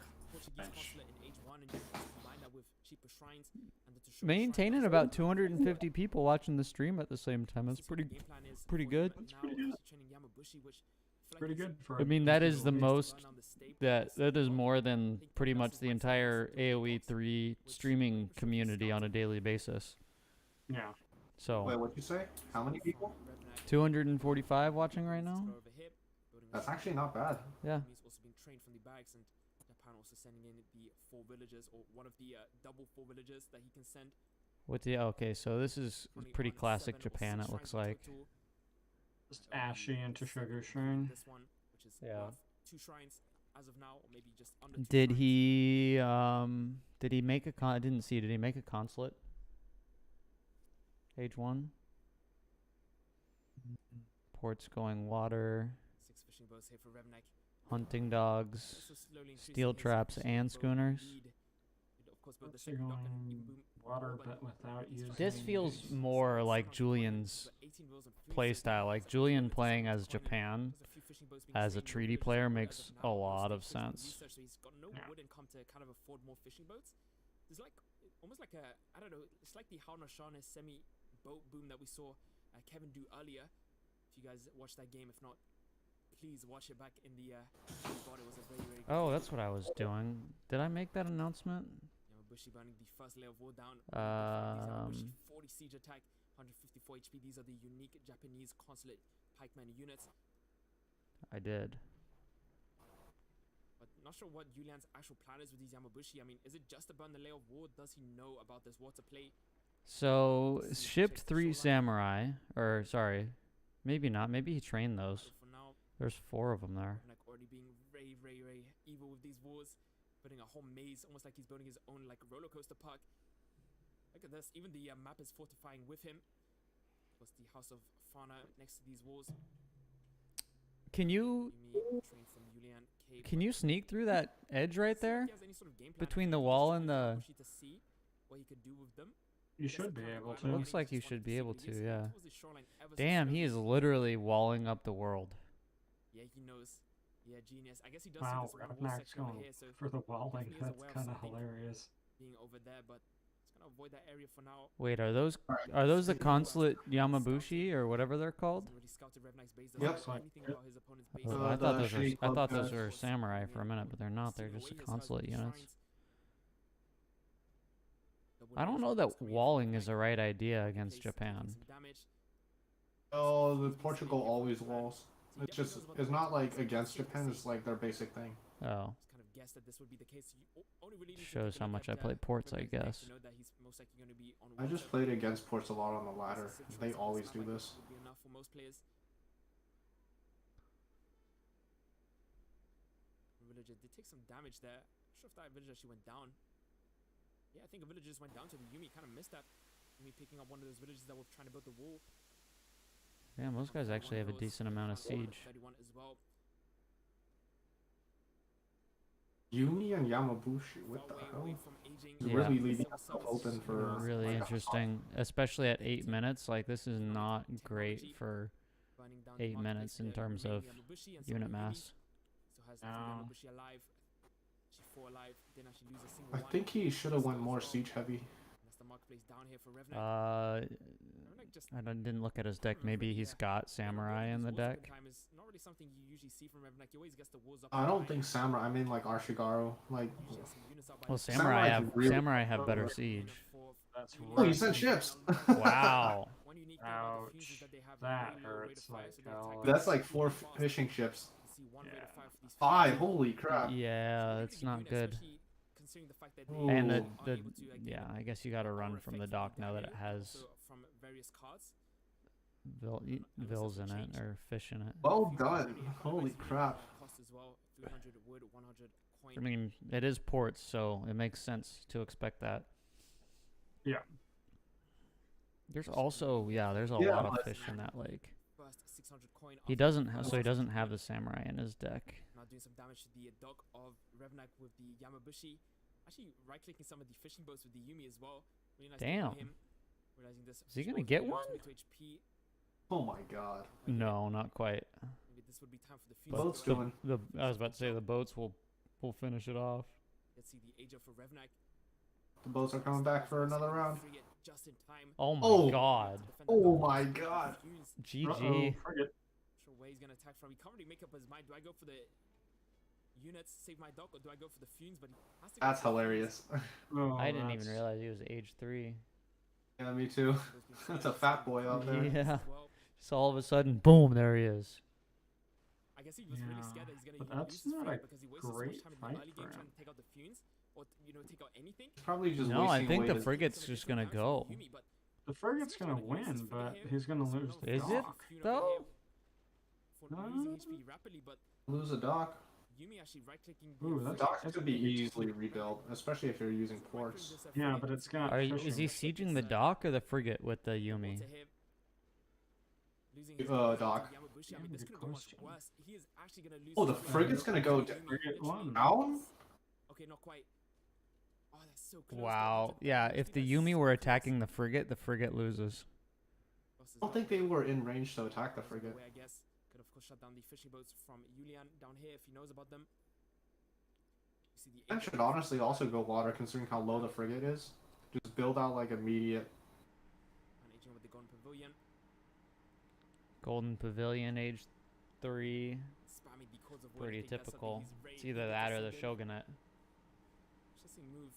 consulate in H1 and you combine that with cheaper shrines and the Maintaining about 250 people watching the stream at the same time. That's pretty good. Pretty good for. I mean, that is the most. That is more than pretty much the entire AoE3 streaming community on a daily basis. Yeah. So. Wait, what'd you say? How many people? 245 watching right now. That's actually not bad. Yeah. Also being trained from the barracks, and Japan also sending in the 4 villagers or one of the double 4 villagers that he can send. What the okay? So this is pretty classic Japan. It looks like. Just Ashy into Sugar Shrine. This one, which is Yeah. 2 shrines as of now, or maybe just under 2 Did shrines. he make a I didn't see. Did he make a consulate? H1. Ports going water. 6 fishing boats here for Revnek. Hunting dogs. Also slowly increasing Steel his traps fishing and boat schooners. lead. Of course, both the So second dock and going even boom water, all but without using. This feels more like Julian's playstyle. Like Julian playing as Japan as a treaty player makes a lot of sense. So he's got no wood income to kind of afford more fishing boats. There's like almost like a I don't know. It's like the Haunashana semi boat boom that we saw Kevin do earlier. If you guys watched that game, if not, please watch it back in the God, it was a very, very good Oh, game. that's what I was doing. Did I make that announcement? Yamabushi burning the first layer of war down. Um, Yamabushi 40 siege attack, 154 HP. These are the unique Japanese consulate pikeman units. I did. But not sure what Yulian's actual plan is with these Yamabushi. I mean, is it just to burn the layer of war? Does he know about this water play? So shipped 3 samurai, or sorry, maybe not. Maybe he trained those. So for now, There's 4 of them there. Like already being very, very, very evil with these wars, building a whole maze, almost like he's building his own like roller coaster park. Look at this. Even the map is fortifying with him. Was the House of Fauna next to these walls? Can you can you sneak through that edge right there between the wall and the? You should be able to. Looks like you should be able to. Yeah. Damn, he is literally walling up the world. Yeah, he knows. Yeah, genius. I guess he does Wow, see this one wall Ravnak's section over going here, so for the walling. definitely is That's aware of kind of something hilarious. being over there, but it's gonna avoid that area for now. Wait, are those the consulate Yamabushi or whatever they're called? Hasn't really scouted Revnak's base, Yep. doesn't know anything about his opponent's base. Oh, I thought those were- I thought those guys. were samurai for a minute, but they're not. They're just the consulate units. I don't know that walling is the right idea against Japan. Oh, the Portugal always walls. It's not like against Japan. It's like their basic thing. Oh, Kind of guessed that this would be the case. You only really need to shows take a how look much I at, play ports, I Revnak's deck guess. to know that he's most likely gonna be on I just water. played against ports a lot on the ladder. They always do this. Would be enough for most players. Villager did take some damage there. Not sure if that villager actually went down. Yeah, I think a villager just went down to the Yumi. Kind of missed that. Yumi picking up one of those villagers that were trying to build the wall. Yeah, most guys actually have a decent amount of siege. 31 as well. Yumi and Yamabushi, what the Far hell? away from aging. It's Yeah. really leaving yourself open for Really like, interesting, especially at 8 minutes. Like this is not great for Burning down 8 the minutes in marketplace, terms remaining of Yamabushi and some unit Yumi. mass. Still has No. Yamabushi alive. She 4 alive. Didn't actually lose a single I one. think he should have went more siege heavy. That's the marketplace down here for Revnak. Revnak just Didn't look at his deck. Maybe he's got samurai in the deck. Is not really something you usually see from Revnak. He always gets the walls up. I don't think samurai. I mean like Arshigaru. Like, Well, Samurai samurai is have really- better siege. That's oh, you right. sent ships. Wow. Ouch. That hurts like hell. That's like 4 fishing ships. Yeah. 5. Holy crap. Yeah, that's not good. considering the fact that And they the are able to, yeah, I guess you got to run from the dock now that it has from various cards. vills in it or fish in it. Well done. Holy crap. Cost as well, 300 wood, 100 coin. I mean, it is ports, so it makes sense to expect that. Yeah. There's also there's a Yeah, lot of but- fish in that lake. First 600 coin. He doesn't have, so he doesn't have the samurai in his deck. Now doing some damage to the dock of Revnak with the Yamabushi. Actually, right-clicking some of the fishing boats with the Yumi as well. Really nice Damn. him. Realizing this Is he gonna get one? 22 HP. Oh my god. No, not quite. Maybe this would be time for the fuse. Boat's to go in. doing. I was about to say the boats will finish it off. Let's see the age up for Revnak. The boats are coming back for another round. Frigate just in time. Oh my Oh. god. to defend the Oh dock. my god. Fuse. GG. Frigate. Sure where he's gonna attack from. He can't really make up his mind. Do I go for the units, save my dock, or do I go for the fumes? But he has to go That's for the hilarious. Oh, I didn't even that's- realize he was age 3. Yeah, me too. That's a fat boy out there. Yeah. Well, Just all of a sudden, boom, there he is. I guess he was really Yeah, scared that he's gonna but lose that's his not frigate a because he wasted so great much time in fight the early for game him. trying to take out the fumes or take out anything. He's probably just No, I wasting think away the his- frigate's just gonna go. The frigate's gonna win, but he's gonna lose the Is it dock. though? For losing HP rapidly, but lose a dock. Yumi actually right-clicking Ooh, the that's- Docks that's could be a big easily rebuilt, especially if you're using ports. Yeah, but it's got Is fishing. he sieging the dock or the frigate with the Yumi? Dock. I mean, this Good could go much question. worse. He is actually gonna lose. Oh, the his frigate's gonna go Yumi, Frigate literally. won. Down? Okay, not quite. Oh, that's so close. Wow. Yeah, if the Yumi were attacking the frigate loses. I don't think they were in range to attack the frigate. I guess could of course shut down the fishing boats from Julian down here if he knows about them. You see the That should honestly also go water considering how low the frigate is. Just build out like immediate. and aging with the golden pavilion, Golden Pavilion, age 3. spamming the cords of wood. Pretty I think that's something typical. he's very It's either good that at or the doing. Shogunate. Interesting move.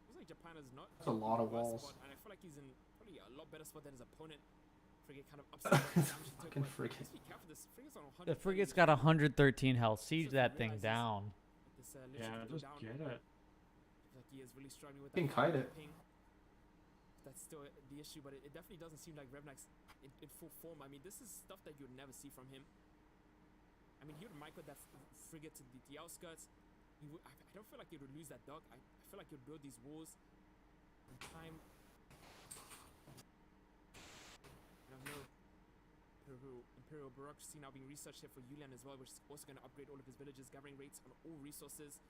Looks like Japan is not That's a lot of in the worst walls. spot, and I feel like he's in probably a lot better spot than his opponent. Frigate kind of upset by the damage he took, Fucking but frigate. let's be careful, this frigate's on The 130 frigate's HP. got 113 health. Siege Just that thing realizes down. This, Yeah, literally just down. get it. Like he is really struggling with You that can kite final it. ping. That's still the issue, but it definitely doesn't seem like Revnak's in full form. I mean, this is stuff that you would never see from him. I mean, he would micro that frigate to the outskirts. He would, I don't feel like he would lose that dock. I feel like he would build these walls in time. I don't know. Imperial bureaucracy now being researched here for Yulian as well, which is also going to upgrade all of his villages, gathering rates on all resources.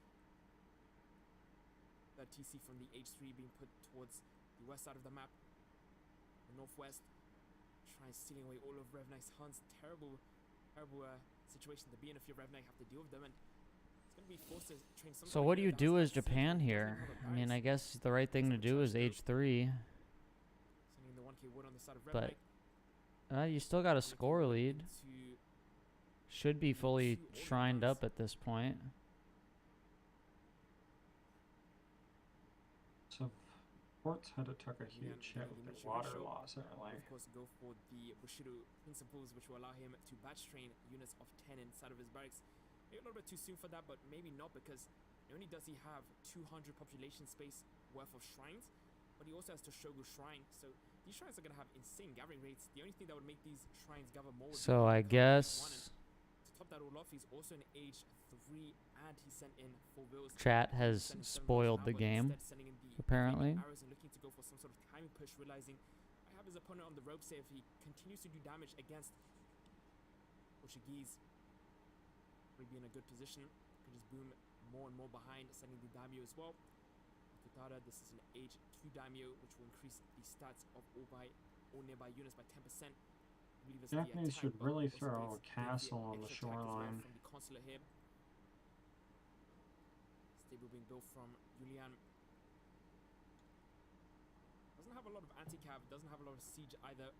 That TC from the H3 being put towards the west side of the map, the northwest. Trying stealing away all of Revnak's hunts. Terrible situation to be in if you're Revnak, have to deal with them, and it's going to be forced to train some. So kind what of do you do downside as to save Japan them. here? Doesn't have a I mean, I barracks. guess the right thing to do is age 3. Sending the 1k wood on the side of But Revnak. you still got a score lead. To Should be fully shrined up at this point. So ports had to took a Yulian huge hit getting with the the military water ratio. loss early. Of course, go for the Bushido principles, which will allow him to batch train units of 10 inside of his barracks. Maybe a little bit too soon for that, but maybe not, because not only does he have 200 population space worth of shrines, but he also has to Shogu Shrine. So these shrines are going to have insane gathering rates. The only thing that would make these shrines gather more would be So I the current age 1, and guess to top that all off, he's also in age 3, and he sent in 4 bills. chat has Sending 7 bills spoiled now, the but game, instead sending in the apparently. flaming arrows and looking to go for some sort of timing push, realizing I have his opponent on the ropes here. If he continues to do damage against Portuguese, we'll be in a good position. Can just boom more and more behind, sending the daimyo as well. Futada, this is an age 2 daimyo, which will increase the stats of all nearby units by 10%. I believe it's the Japanese attack, should but really also throw does a the castle on the extra attack as well shoreline. from the consulate here. Stable being built from Julian. Doesn't have a lot of anti-cav, doesn't have a lot of siege either.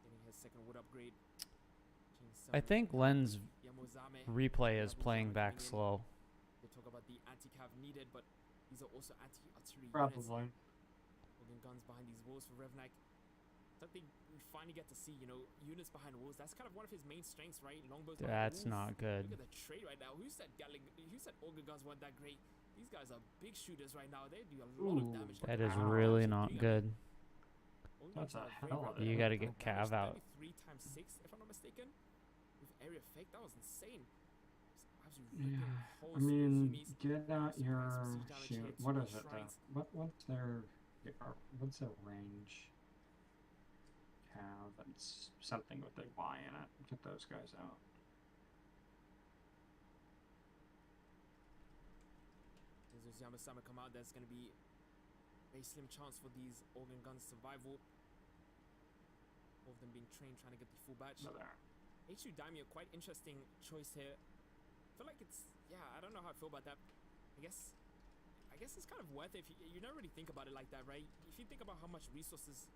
Getting his second wood upgrade. I think Len's Yamozame. replay is playing back slow. They talk about the anti-cav needed, but these are also anti-artillery units. Probably. Holding guns behind these walls for Revnak. don't think we finally get to see, you know, units behind walls. That's kind of one of his main strengths, right? Longbows. That's not good. Look at the trade right now. Who said auger guns weren't that great? These guys are big shooters right now. They do a lot of damage. That is really not good. That's a hell of a You gotta get Cav out. 3 times 6, if I'm not mistaken. With area fake, that was insane. Yeah, I mean, get out your shoot. What is it though? What's their range? Cav, it's something with a Y in it. Get those guys out. As Yamasama come out, there's going to be a very slim chance for these organ guns survival. All of them being trained, trying to get the full batch. H2 Daimyo, quite interesting choice here. I feel like it's, yeah, I don't know how I feel about that. I guess it's kind of worth it if you don't really think about it like that, right? If you think about how much resources,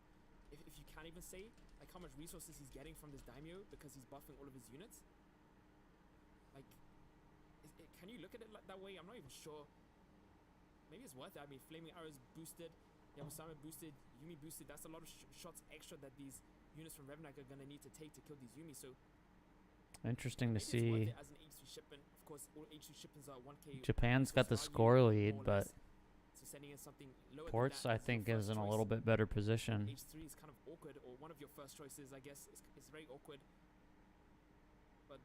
if you can't even say, like how much resources he's getting from this Daimyo because he's buffing all of his units. Like, can you look at it like that way? I'm not even sure. Maybe it's worth it. I mean, Flaming Arrows boosted, Yamasama boosted, Yumi boosted. That's a lot of shots extra that these units from Revnak are going to need to take to kill these Yumi. So interesting to see. as an H3 shipment. Of course, all H3 shipments are 1k. Japan's got the score lead, but so sending in something lower Ports, than that I think, is in a choice. little bit better position. H3 is kind of awkward, or one of your first choices, I guess. It's very awkward. But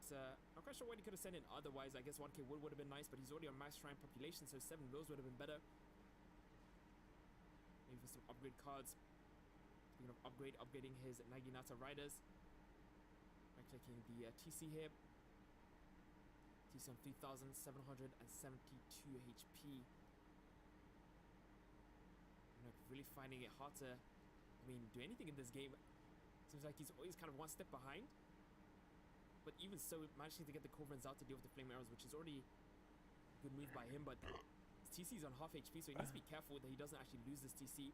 not quite sure what he could have sent in otherwise. I guess 1k would have been nice, but he's already on mass shrine population, so 7 bills would have been better. Maybe for some upgrade cards. Speaking of upgrading his Naginata riders. Right clicking the TC here. TC on 3,772 HP. Really finding it hard to, do anything in this game. Seems like he's always kind of one step behind. But even so, managing to get the Corverins out to deal with the Flame Arrows, which is already a good move by him, but his TC is on half HP, so he needs to be careful that he doesn't actually lose this TC.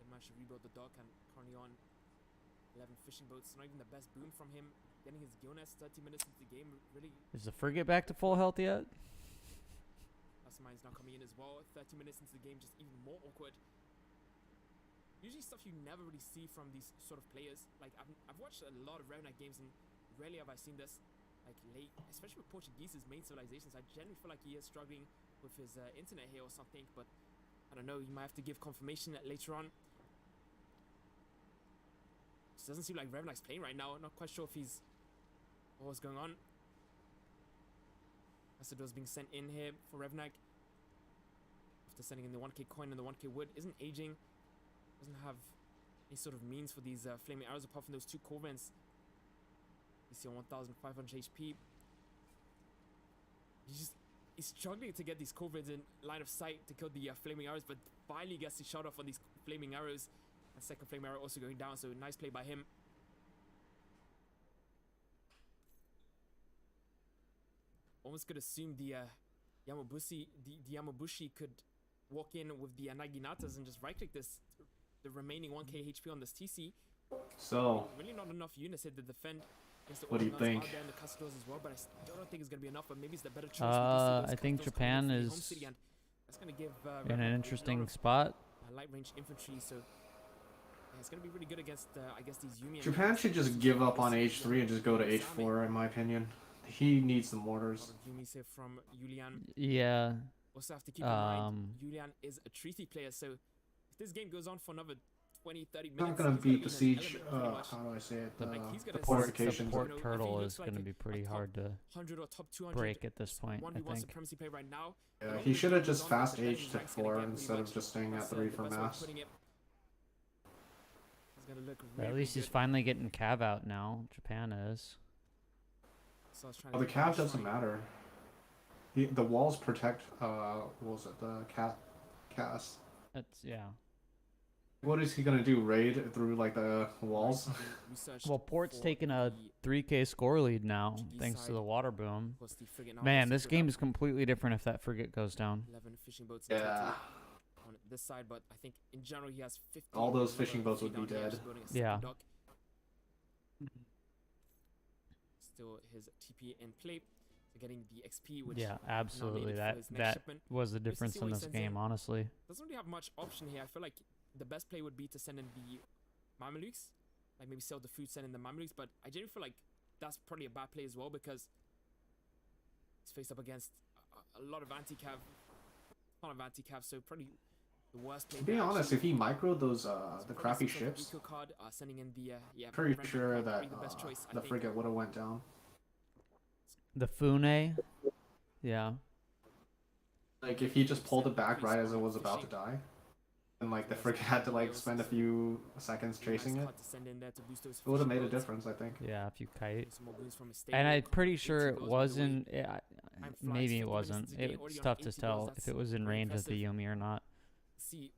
Then managed to rebuild the dock and currently on 11 fishing boats. Not even the best boom from him. Getting his Gilness 30 minutes into the game, really. Is the frigate back to full health yet? Mastermind's now coming in as well. 30 minutes into the game, just even more awkward. Usually stuff you never really see from these sort of players. Like, I've watched a lot of Revnak games and rarely have I seen this. Like, late, especially with Portuguese's main civilizations. I generally feel like he is struggling with his internet here or something, but I don't know, you might have to give confirmation later on. It doesn't seem like Revnak's playing right now. Not quite sure if he's... what's going on. Acido's being sent in here for Revnak. After sending in the 1k coin and the 1k wood. Isn't aging. Doesn't have any sort of means for these Flaming Arrows apart from those 2 Corvins. You see on 1,500 HP. He's struggling to get these Corvins in line of sight to kill the Flaming Arrows, but finally gets the shot off on these Flaming Arrows. And second Flame Arrow also going down, so nice play by him. Almost could assume the Yamabushi could walk in with the Naginatas and just right click the remaining 1k HP on this TC. So, really not enough units here to defend. What do you think? Out there in the Custodals as well, but I still don't think it's gonna be enough. But maybe it's the better choice. I think Japan is that's gonna give in an interesting spot. Light range infantry, so yeah, it's gonna be really good against I guess these Yumi. Japan should just give up on H3 and just go to H4, in my opinion. He needs the mortars. Yumi's here from Julian. Yeah. Also have to keep in mind, Julian is a treaty player, so if this game goes on for another 20, 30 minutes... Not gonna beat the siege, how do I say it, the fortification. The port turtle is gonna be pretty hard to break at this point, I think. Supremacy play right now. Yeah, he should have just fast aged to 4 instead of just staying at 3 for mass. But at least he's finally getting Cav out now, Japan is. Oh, the Cav doesn't matter. The walls protect, what was it, the cast. That's, yeah. What is he gonna do, raid through, like, the walls? Well, Port's taking a 3k score lead now, thanks to the water boom. Man, this game is completely different if that frigate goes down. 11 fishing boats Yeah. On this side, but I think in general he has 50. All those fishing boats would be dead. Yeah. Still his TP in play. So getting the XP, which yeah, absolutely. That was the difference in this game, honestly. Doesn't really have much option here. I feel like the best play would be to send in the Mamelukes, like maybe sell the food, send in the Mamelukes. But I generally feel like that's probably a bad play as well because he's faced up against a lot of anti-cav, so probably the worst play. To be honest, if he microed those the crappy Sending ships, eco card, sending in the pretty Brand sure card, that probably the best choice, I the think. frigate would have went down. The Fune. Yeah. Like if he just pulled it back right as it was about to die, and like the frigate had to like spend a few seconds chasing it, it would have made a difference, I think. Yeah, if you kite. Some more goons from his And I'm stable. pretty sure 18 it goals, by the way. wasn't. Maybe it 50 wasn't. minutes today, It's already on tough to 80 tell goals, if that's it was in very range of the impressive. Yumi or not. See,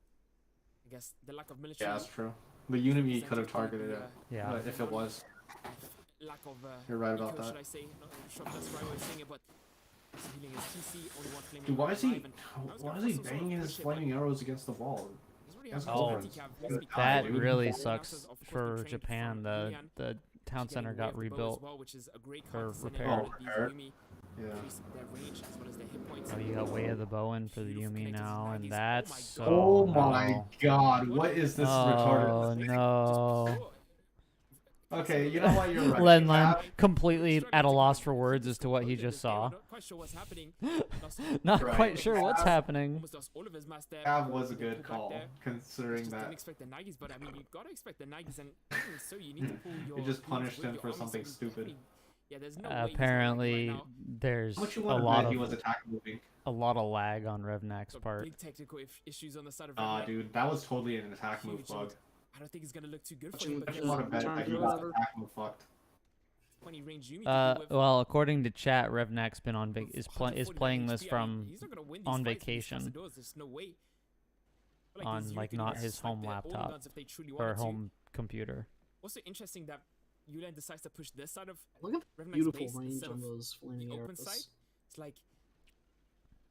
I guess the lack of military. Yeah, that's true. The Unimi could have targeted it, Yeah. but if it was, Lack of. you're right about eco, that. Should I say? Not sure if that's the right way of saying it, but healing his TC, only one flaming Dude, why arrow is he? alive, and I was Why gonna is he force some sort of banging his push it, flaming arrows against the wall? He's already That's had Oh, anti-cav, let's be That dude. really Announcers, sucks of course, been for trained Japan. from The Julian. town She center getting got away with the bow as rebuilt. well, which is a great for card to send in repair. with these Repair. Yumi, Yeah. increase their range as well as their hit points. Oh, you got Way of the Bowen for the Beautiful Yumi connectors now, and and Maggies. that's so. Oh my no. god, what is this Oh retarded? no. Okay, you know what? You're right. Len Cav- completely at a loss for words as to what he just saw. Not quite sure what's happening. Not Right. quite sure what's happening. Almost lost all of his mass there. Cav was a He did good pull back call, there. considering Just didn't that expect the Nagis, but I mean, you gotta expect the Nagis, and even so, you need to pull your. you just goons punished with him your for army, so something you stupid. definitely- Yeah, there's no way he's gonna win Apparently, right now. there's How much you a want to lot bet he was of attack moving? lag on Revnak's Got part. big technical issues on the side of Nah, Redneck. dude, that was totally an attack move Huge bug. lead. I don't think it's gonna look too good for Watching him the I because just want to bet Turn that he to was whatever. attack move fucked. 20 range Yumi to deal with. Well, according to chat, Revnak's been on With is 149 playing this HP, I mean, from he's not gonna win these on fights with these vacation. Cazadores, there's no way. I feel on, these like, Yumi not could his snipe home their own laptop guns if they truly or wanted to. home computer. Also interesting that Yulian decides to push this side of Look at the Revnak's beautiful base range instead on of those flaming the open arrows. side. It's like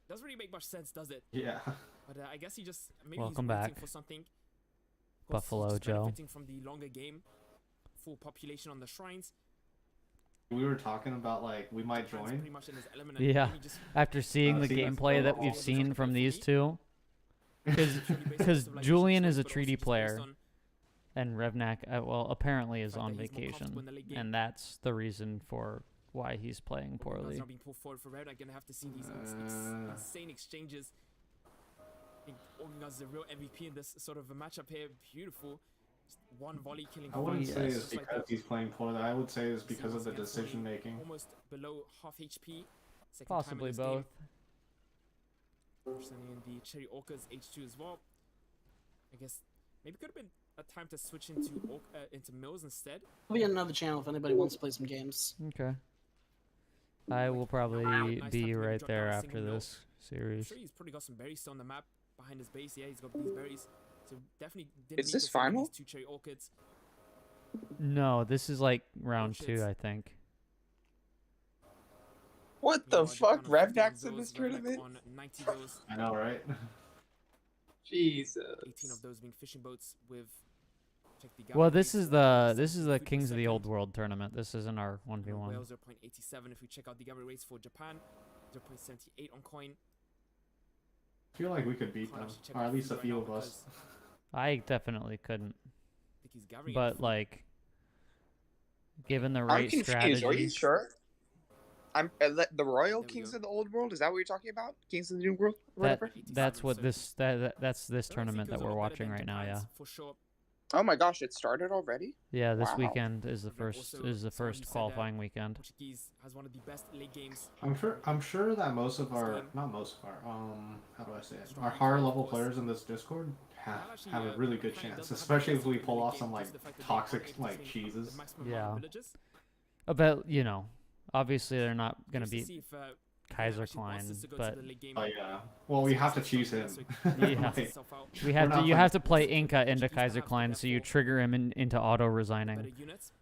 doesn't really make much sense, does it? Yeah. But I guess he just maybe Welcome he's waiting back, for something. Of course, he's Buffalo just Joe. benefiting from the longer game, full population on the shrines. We were talking about like we might Japan's join. pretty much in his element, and Yeah. maybe just After seeing the see, that's gameplay so that we've awesome. seen from these two, because purely based because off of, like, Julian mission is a choice, but also treaty just based player, on and Revnak, well, apparently is the fact on that he's more comfortable vacation, in the late game. and that's the reason for why he's playing All the guns poorly. not being pulled forward for Red. I'm gonna have to see these insane exchanges. I think Organ's the real MVP in this sort of a matchup here. Beautiful. Just one volley killing. I wouldn't Yes. say it's just like because that. he's playing poorly. I would say it's See because of once the again, decision falling making. Almost below half HP. Second time in Possibly this both. Game. Sending in the Cherry Orcas H2 as well. I guess maybe could have been a time to switch into Mills instead. We'll be on another channel if anybody wants to play some games. Okay. I will probably nice time to be maybe right drop there down a after single mill. this I'm series. sure he's probably got some berries still on the map behind his base. Yeah, he's got these berries. So definitely didn't Is need this to send in final? these 2 Cherry Orchids. No, this is like round shit. 2, I think. What the Meanwhile, fuck? Japan on 50 Revnak's in goals, this Revnak tournament? on 90 goals. I know, right? Jesus. 18 of those being fishing boats with. Check the Well, gallery this rates, is the food per Kings of the Old second. World tournament. This isn't our 1v1. Wales 0.87. If we check out the gallery rates for Japan, 0.78 on coin. I feel like we could beat Can't them, actually check or the at least a feed right few now of us. because I definitely couldn't, I think he's gathering but enough. like, given the I'm right confused. strategy, Are you sure? I'm the Royal There we Kings go. of the Old World. Is that what you're talking about? Kings of the New World. Or that whatever. that's what so- this that's this So I think tournament it that was a we're lot better watching than right now. Yeah, Japan's, for sure. Oh my gosh! It started already. yeah. This Wow. weekend is the Revnak first also, is the so you first said that qualifying weekend. Portuguese has one of the best late games. I'm sure that most of our, Steam. not most of our, how do I say it? Strong Our recall, higher of level course. players in this Discord Well, actually, have a really good Japan chance, doesn't have especially the if we best pull late off game, some like just the fact that they toxic aren't like able to cheeses. the maximum Yeah. amount of villages. But you know, obviously they're not gonna Curious to beat see if, Kaiser actually wants Klein, us to go to but the late game. Oh yeah. Well, we have to choose him. Yeah. Like, we have We're to. not You playing- have to play Inca into Portuguese Kaiser perhaps, Klein, but so you therefore trigger him into auto better resigning. units.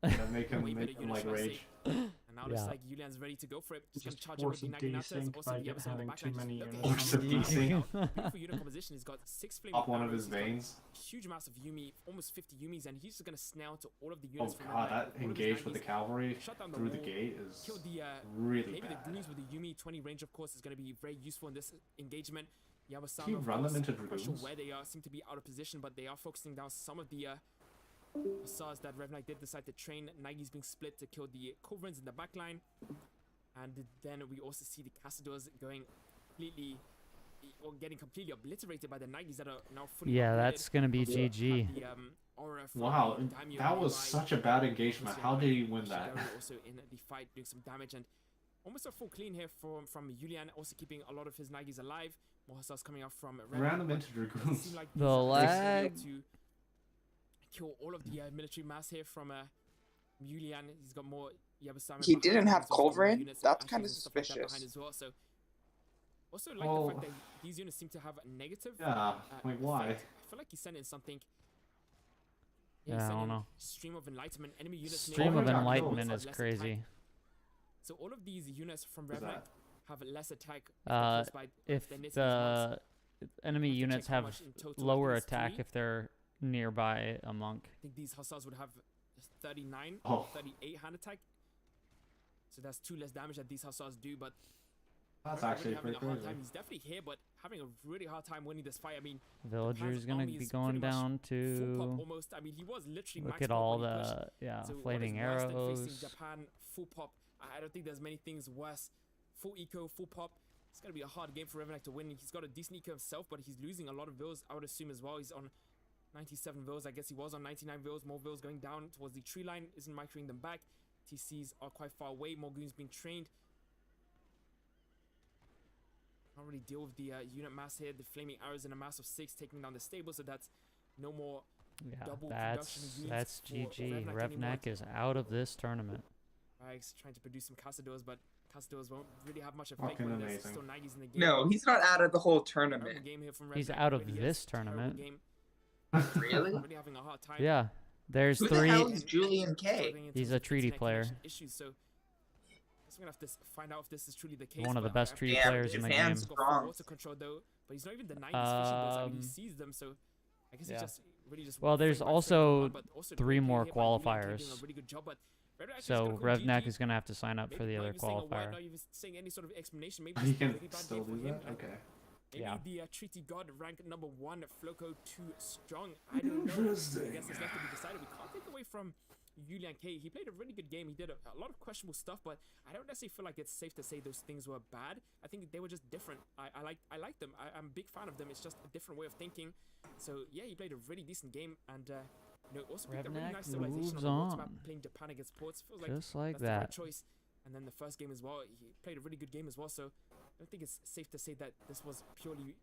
yeah, make Way better him units, like should I say. rage. And now looks Yeah. like Yulian's ready to go for it. He's gonna Just charge him with force the a Naginatas. desync Also by the episode having back too line. many Look at units. Force a his desync. beautiful unit composition. He's got 6 flaming Off one of arrows, his he's got veins. huge amounts of Yumi, almost 50 Yumis, and he's just gonna snail to all of the Oh units from god, Revnak, that all of his engage with the 90s, cavalry shut down the through the wall, gate is kill the really maybe the bad. goons with the Yumi 20 range, of course, is gonna be very useful in this engagement. Yabasama, Can you of run them course, into I'm not quite sure dragoons? where they are. Seem to be out of position, but they are focusing down some of the Hussars that Revnak did decide to train. Nagi's being split to kill the Culverins in the backline. And then we also see the Castadors going completely, or getting completely obliterated by the Nagis that are now fully Yeah, upgraded. that's gonna be Also have GG. the, aura from Wow, the Daimyo that was nearby. such a bad engagement. How did he win that? Shigeru also in the fight doing some damage, and almost a full clean here from Julian, also keeping a lot of his Nagis alive. More Hussars coming out from Ran them but into doesn't dragoons. seem like The these Hussars are lag. able to kill all of the military mass here from Julian. He's got more Yabasama He behind didn't him, have he's also got more Culverin? units, That's Ashes kinda and stuff like that behind suspicious. as well. So also like Well, the fact that these units seem to have a negative yeah, like why? effect. I feel like he sent in something. He Yeah, I sent don't in know. Stream of Enlightenment. Enemy units Stream near of got killed. Enlightenment have is less crazy. attack. So all of these units from What's Revnak that? have less attack if they're close by, If they're knitting these monks. the enemy I have to units check how have much in total lower these attack three. if they're nearby a monk. I think these Hussars would have 39 Oh. or 38 hand attack. So that's 2 less damage that these Hussars do, but That's Revnak actually really having pretty a hard crazy. time. He's definitely here, but having a really hard time winning this fight. I mean, Villager's gonna army be is going pretty much down full pop to almost. I mean, he was literally look max at pop all when he pushed. the So what is flaming worse than arrows. facing Japan full pop? I don't think there's many things worse. Full eco, full pop. It's gonna be a hard game for Revnak to win. He's got a decent eco himself, but he's losing a lot of vills, I would assume as well. He's on 97 vills. I guess he was on 99 vills. More vills going down towards the tree line. Isn't microing them back. TCs are quite far away. More goons being trained. Can't really deal with the unit mass here. The flaming arrows in a mass of 6 taking down the stable, so that's no more. Yeah, double that's production units that's for GG. Revnak anymore. Revnak is out of this tournament. Rags trying to produce some Castadors, but Castadors won't really have much effect Fucking when there's amazing. still Nagis in the game. No, he's not out of the whole Terrible tournament. game here from He's Revnak, out of really this is. Terrible tournament. game. Really? Really having a hard time. Yeah, there's Who the three. hell is Julian K? Struggling in He's terms a of treaty internet player. connection Issues, so I guess we're gonna have to find out if this is truly the case. One of the but best I- treaty Damn, players in his the game. hands He's got strong. full water control though, but he's not even denying these fishing boats. I mean, he Um, sees them, so I guess yeah. he's just really just. Well, there's framing by also framing, but also 3 doing more here by Julian K doing qualifiers. a really good job, but Revnak actually So just gotta call Revnak GG. is gonna have to sign up for Maybe the not other even saying a word, qualifier. not even saying any sort of explanation. Maybe He just a can really bad still game for do him. that? And Okay. maybe Yeah. the treaty god rank number 1, Floco too strong. I don't know. I guess it's left to be decided. We can't take away from Julian K. He played a really good game. He did a lot of questionable stuff, but I don't necessarily feel like it's safe to say those things were bad. I think they were just different. I like them. I'm a big fan of them. It's just a different way of thinking. So yeah, he played a really decent game, and also picked a really Revnak nice civilization moves on the water map, on. playing Japan against ports. Feels like Just like that's the right that. choice. And then the first game as well, he played a really good game as well. So I don't think it's safe to say that this was purely,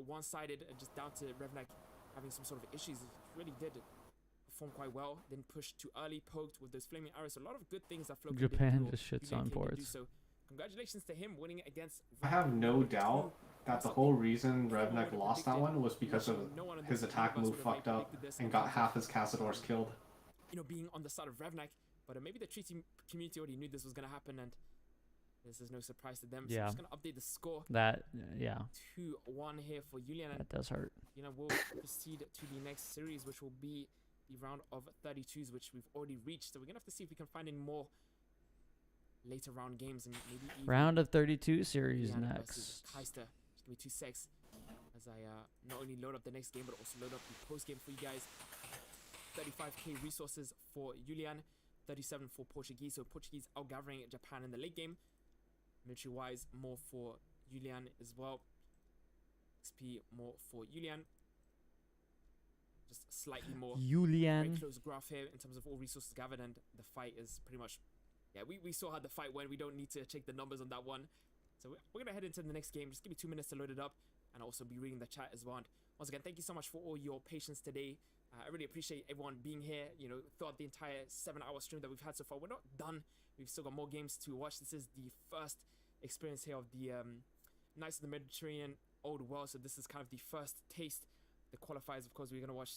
one-sided and just down to Revnak having some sort of issues. He really did perform quite well. Then pushed too early, poked with those flaming arrows. A lot of good things that Floco did Japan do, just shits Julian on K did do. ports. So congratulations to him winning against. I have no Revnak. doubt that the whole reason Revnak lost that one was because of No one in his this attack universe move would have fucked up predicted this and in got terms of, half his Castadors killed. being on the side of Revnak. But maybe the treaty community already knew this was going to happen, and this is no surprise to them. So Yeah. I'm just going to update the score. That, yeah, 2-1 here for Julian, and that does hurt. we'll proceed to the next series, which will be the round of 32s, which we've already reached. So we're gonna have to see if we can find any more later round games, and maybe even Round of 32 series Juliana versus next. Keister. Just give me 2 secs as I not only load up the next game, but also load up the post game for you guys. 35k resources for Julian, 37 for Portuguese. So Portuguese out gathering Japan in the late game. Military wise, more for Julian as well. XP more for Julian. Just slightly more. Very Julian. close graph here in terms of all resources gathered, and the fight is pretty much. Yeah, we saw how the fight went. We don't need to check the numbers on that one. So we're gonna head into the next game. Just give me 2 minutes to load it up, and I'll also be reading the chat as well. And once again, thank you so much for all your patience today. I really appreciate everyone being here. Throughout the entire 7-hour stream that we've had so far. We're not done. We've still got more games to watch. This is the first experience here of the Knights of the Mediterranean Old World. So this is kind of the first taste. The qualifiers, of course, we're gonna watch.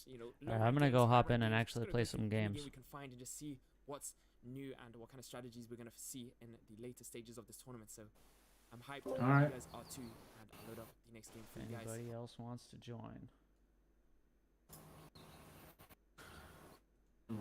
Alright, I'm gonna go hop in and actually play some games. We can find and just see what's new and what kind of strategies we're gonna see in the later stages of this tournament. So I'm hyped. Alright. You guys are too, and I'll load up the next game for If you guys. anybody else wants to join.